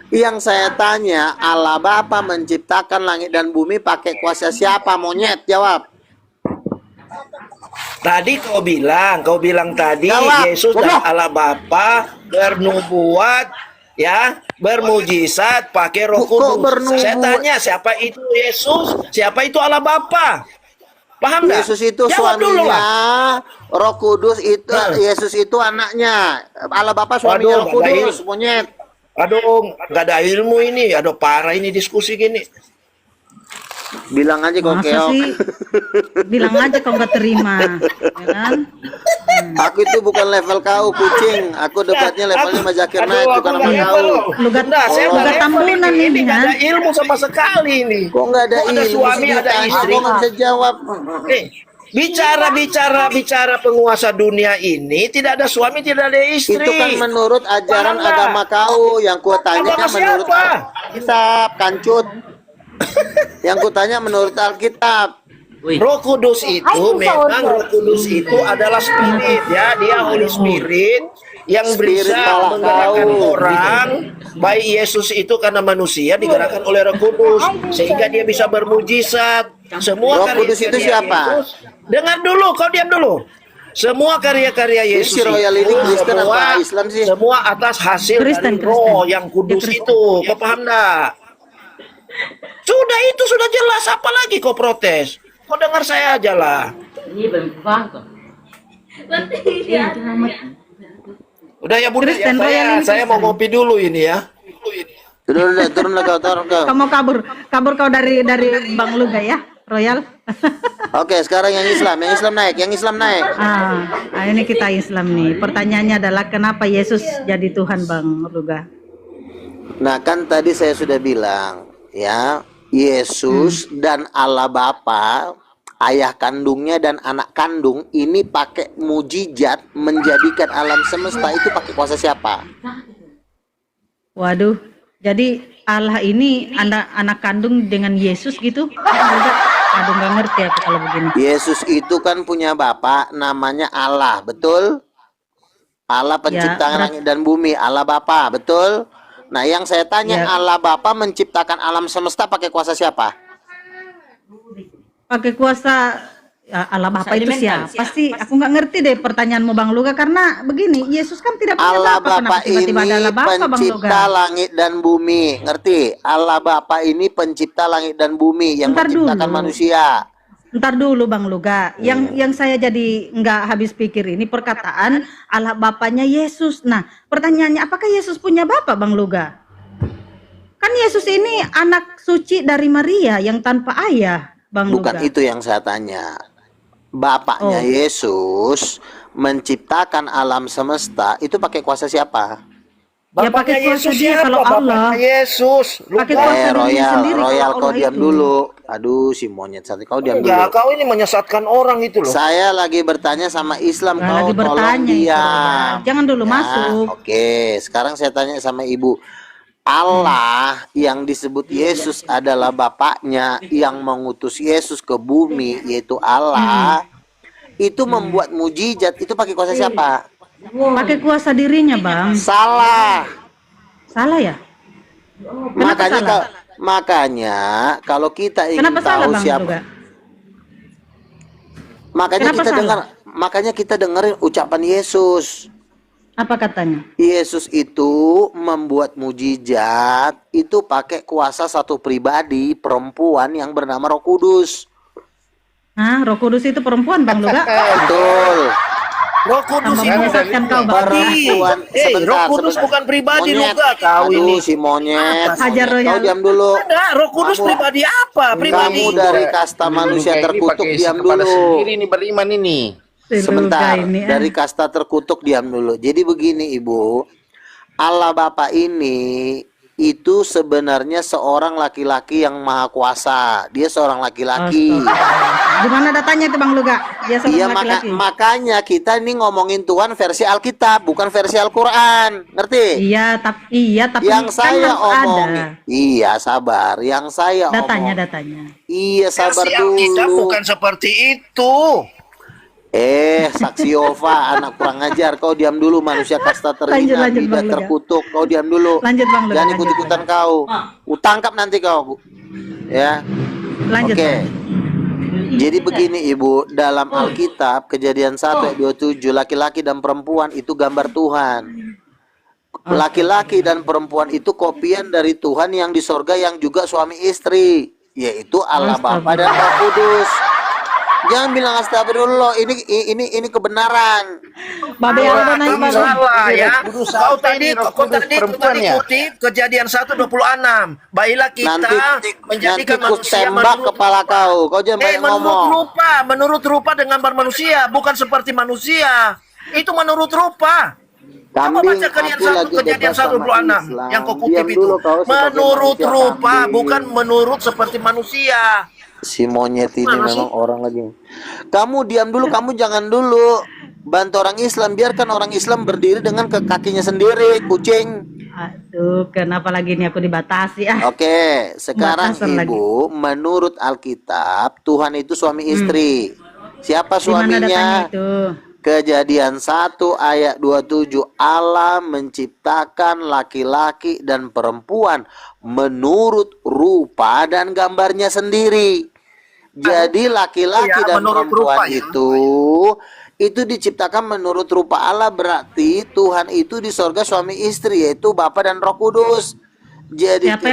C: Yang saya tanya, Allah Bapa menciptakan langit dan bumi pakai kuasa siapa, monyet? Jawab.
L: Tadi kau bilang tadi
C: Jawab.
L: Yesus dan
C: Goblok.
L: Allah Bapa bernubuat, ya, bermujizat pakai Roh
C: Kok
L: Kudus.
C: bernubuat?
L: Saya tanya siapa itu Yesus, siapa itu Allah Bapa? Paham nggak?
C: Yesus itu
L: Jawab dulu
C: suaminya,
L: lah.
C: Roh Kudus itu Yesus itu anaknya. Allah Bapa suaminya
L: Waduh,
C: Roh Kudus, monyet.
L: Aduh, nggak ada ilmu ini. Aduh, parah ini diskusi gini.
C: Bilang aja kau
M: Masa
C: keok.
M: sih? Bilang aja kau nggak terima, ya kan?
C: Aku itu bukan level kau, kucing. Aku debatnya levelnya sama Zakir Naik, bukan sama kau.
M: Lugat
L: Saya
C: Oh.
L: nggak
M: lugat
L: level
M: tambunan
L: ini
M: ini,
L: nggak
M: kan?
L: ada ilmu sama sekali ini.
C: Kok nggak ada
L: Kok ada
C: ilmu?
L: suami,
C: sih
L: ada
C: ditanya,
L: istri?
C: kok nggak bisa jawab?
L: Bicara penguasa dunia ini tidak ada suami, tidak ada istri.
C: Itu kan menurut ajaran
L: Paham nggak?
C: agama kau. Yang kutanya
L: Agama
C: kan menurut
L: siapa?
C: Alkitab, kancut. Yang kutanya menurut Alkitab.
L: Roh Kudus itu memang Roh Kudus itu adalah spirit, ya, dia Holy Spirit yang
C: Spirit
L: bisa
C: malah
L: menggerakkan
C: kau.
L: orang. Baik Yesus itu karena manusia digerakkan oleh Roh Kudus sehingga dia bisa bermujizat. Semua
C: Roh Kudus itu
L: karya-karya
C: siapa?
L: Yesus. Dengar dulu, kau diam dulu. Semua karya-karya
C: Ini
L: Yesus
C: si Royal ini Kristen apa Islam sih?
L: semua atas hasil
M: Kristen,
L: dari Roh
M: Kristen.
L: yang kudus
M: Dia Kristen.
L: itu. Kau paham enggak? Sudah jelas, apa lagi kau protes? Kau dengar saya aja lah.
H: Ini belum paham.
L: Udah ya Bunda,
M: Kristen,
L: ya,
M: Royal ini
L: saya mau
M: Kristen.
L: ngopi dulu ini ya.
C: Turun lah kau, turun kau.
M: Kamu kabur kau dari Bang Luga ya, Royal.
C: Oke, sekarang yang Islam naik, yang Islam naik.
M: Ini kita Islam nih. Pertanyaannya adalah kenapa Yesus jadi Tuhan, Bang Luga?
C: Nah, kan tadi saya sudah bilang, ya, Yesus dan Allah Bapa, ayah kandungnya dan anak kandung ini pakai mujizat menjadikan alam semesta itu pakai kuasa siapa?
M: Waduh, jadi Allah ini anak kandung dengan Yesus gitu? Aduh, nggak ngerti aku kalau begini.
C: Yesus itu kan punya Bapa namanya Allah, betul? Allah pencipta
M: Ya,
C: langit dan bumi, Allah Bapa, betul? Nah, yang saya tanya,
M: Ya.
C: Allah Bapa menciptakan alam semesta pakai kuasa siapa?
M: Pakai kuasa ya, Allah Bapa itu
H: Sedimental,
M: siapa? Pasti aku nggak ngerti deh pertanyaanmu, Bang Luga, karena begini, Yesus kan tidak punya
C: Allah
M: Bapa.
C: Bapa
M: Kenapa
C: ini
M: tiba-tiba ada Allah Bapa, Bang Luga?
C: pencipta langit dan bumi, ngerti? Allah Bapa ini pencipta langit dan bumi yang
M: Bentar
C: menciptakan
M: dulu.
C: manusia.
M: Ntar dulu Bang Luga, yang saya jadi nggak habis pikir ini perkataan Allah Bapaknya Yesus. Nah, pertanyaannya apakah Yesus punya Bapak Bang Luga? Kan Yesus ini anak suci dari Maria yang tanpa ayah, Bang
C: Bukan
M: Luga.
C: itu yang saya tanya. Bapaknya Yesus menciptakan alam semesta itu pakai kuasa siapa?
M: Ya pakai kuasa dia kalau Allah.
L: Yesus.
M: Pakai kuasa dirinya sendiri
C: Royal,
M: kalau
C: kau
M: Allah
C: diam
M: itu.
C: dulu. Aduh, si monyet satu, kau diam dulu.
L: Enggak, kau ini menyesatkan orang itu loh.
C: Saya lagi bertanya sama Islam,
M: Nah,
C: kau
M: lagi
C: tolong
M: bertanya itu,
C: diam.
M: jangan dulu
C: Ya,
M: masuk.
C: Oke, sekarang saya tanya sama Ibu. Allah yang disebut Yesus adalah Bapaknya yang mengutus Yesus ke bumi, yaitu Allah. Itu membuat mujizat, itu pakai kuasa siapa?
M: Pakai kuasa dirinya, Bang.
C: Salah.
M: Salah ya?
C: Makanya
M: salah?
C: makanya kalau kita ingin
M: Kenapa salah,
C: tahu
M: Bang
C: siapa,
M: Luga?
C: makanya
M: Kenapa
C: kita
M: salah?
C: dengar, makanya kita dengerin ucapan Yesus.
M: Apa katanya?
C: Yesus itu membuat mujizat itu pakai kuasa satu pribadi perempuan yang bernama Roh Kudus.
M: Hah, Roh Kudus itu perempuan, Bang Luga?
C: Betul.
L: Roh Kudus
M: Tambah
L: itu
M: menyesatkan kau, Bang.
C: Perempuan.
L: Roh Kudus bukan pribadi
C: Monyet.
L: Luga kau
C: Aduh,
L: ini.
C: si monyet.
M: Hajar
C: Kau
M: Royal.
C: diam dulu.
L: Ada Roh Kudus pribadi apa? Pribadi.
C: Kamu dari kasta manusia terkutuk, diam dulu.
J: Ini beriman ini.
C: Sebentar,
M: ini,
C: dari kasta terkutuk diam dulu. Jadi begini Ibu, Allah Bapa ini itu sebenarnya seorang laki-laki yang maha kuasa. Dia seorang laki-laki.
M: Gimana datanya itu Bang Luga? Dia seorang
C: Iya,
M: laki-laki.
C: makanya kita ini ngomongin Tuhan versi Alkitab, bukan versi Al-Quran. Ngerti?
M: Iya, tapi
C: Yang
M: kan
C: saya
M: harus
C: omongin.
M: ada
C: Iya, sabar. Yang saya
M: datanya.
C: Iya, sabar
L: Versi Alkitab
C: dulu.
L: bukan seperti itu.
C: Saksi Yova, anak kurang ajar. Kau diam dulu, manusia kasta terhina,
M: Lanjut,
C: tidak
M: Bang Luga.
C: terkutuk. Kau diam dulu.
M: Lanjut Bang Luga.
C: Jangan
M: lanjut,
C: ikut-ikutan kau. Utangkap nanti kau. Ya.
M: Lanjut.
C: Oke. Jadi begini Ibu, dalam Alkitab Kejadian 1 ayat 27, laki-laki dan perempuan itu gambar Tuhan. Laki-laki dan perempuan itu kopian dari Tuhan yang di sorga yang juga suami istri, yaitu Allah Bapa dan Roh Kudus. Jangan bilang astagfirullah, ini kebenaran.
M: Babe Aldo naik
L: Kamu
M: Bang.
L: salah ya.
J: Kudus
L: Kau
J: apa
L: tadi
J: ini? Roh Kudus perempuan ya?
L: kutip Kejadian 1:26. Baiklah kita
C: Nanti
L: menjadikan
C: ku
L: manusia
C: tembak kepala kau. Kau jangan banyak ngomong.
L: menurut rupa dengan gambar manusia, bukan seperti manusia. Itu menurut rupa. Coba baca Kejadian 1:26 yang kau kutip itu. Menurut rupa, bukan menurut seperti manusia.
C: Si monyet ini memang orang lagi. Kamu diam dulu, kamu jangan dulu bantu orang Islam. Biarkan orang Islam berdiri dengan kakinya sendiri, kucing.
M: Aduh, kenapa lagi ini aku dibatasi ah?
C: Oke, sekarang
M: Batasan
C: Ibu, menurut Alkitab, Tuhan itu suami istri. Siapa
M: Di mana datanya
C: suaminya?
M: itu?
C: Kejadian 1 ayat 27, Allah menciptakan laki-laki dan perempuan menurut rupa dan gambarnya sendiri. Jadi laki-laki dan perempuan itu diciptakan menurut rupa Allah, berarti Tuhan itu di sorga suami istri, yaitu Bapa dan Roh Kudus. Jadi
M: Siapa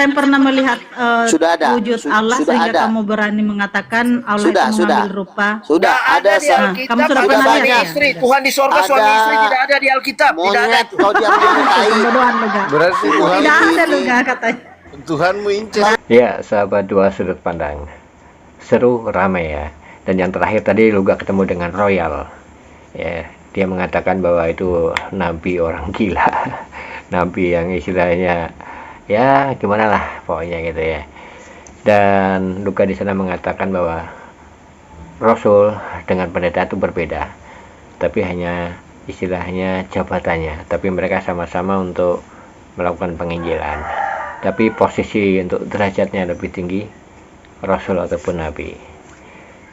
M: yang pernah melihat
C: Sudah ada.
M: wujud Allah
C: Sudah
M: sehingga
C: ada.
M: kamu berani mengatakan Allah
C: Sudah,
M: itu mengambil rupa?
C: Sudah ada
L: di Alkitab.
M: Kamu sudah
L: Bukan
M: pernah
L: suami
M: lihat ya?
L: istri. Tuhan di sorga
C: Ada.
L: suami istri tidak ada di Alkitab. Tidak ada
C: monyet,
L: itu.
C: kau diam dulu, tai.
M: Pembodohan Luga.
J: Berarti Tuhan
M: Tidak ada Luga katanya.
J: Tuhanmu incer.
B: Ya, sahabat dua sudut pandang. Seru, ramai ya. Dan yang terakhir tadi Luga ketemu dengan Royal. Ya, dia mengatakan bahwa itu nabi orang gila. Nabi yang istilahnya ya gimana lah pokoknya gitu ya. Dan Luga di sana mengatakan bahwa Rasul dengan pendeta itu berbeda. Tapi hanya istilahnya jabatannya, tapi mereka sama-sama untuk melakukan penginjilan. Tapi posisi untuk derajatnya lebih tinggi Rasul ataupun Nabi.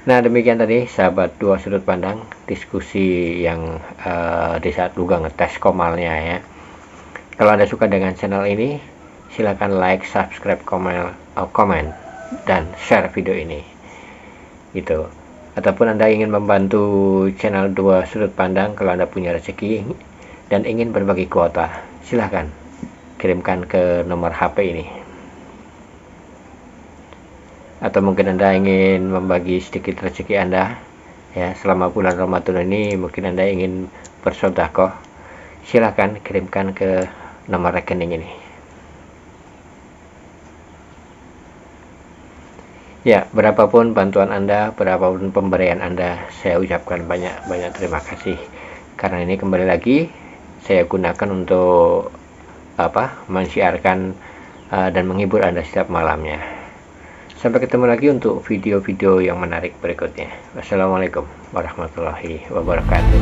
B: Nah demikian tadi sahabat dua sudut pandang diskusi yang di saat Luga ngetes komalnya ya. Kalau Anda suka dengan channel ini, silakan like, subscribe, komen dan share video ini gitu. Ataupun Anda ingin membantu channel dua sudut pandang, kalau Anda punya rezeki dan ingin berbagi kuota, silahkan kirimkan ke nomor HP ini. atau mungkin Anda ingin membagi sedikit rezeki Anda ya selama bulan Ramadan ini, mungkin Anda ingin bersedekah, silahkan kirimkan ke nomor rekening ini. Ya, berapapun bantuan Anda, berapapun pemberian Anda, saya ucapkan banyak terima kasih, karena ini kembali lagi saya gunakan untuk mensiarkan dan menghibur Anda setiap malamnya. Sampai ketemu lagi untuk video-video yang menarik berikutnya. Wassalamualaikum warahmatullahi wabarakatuh.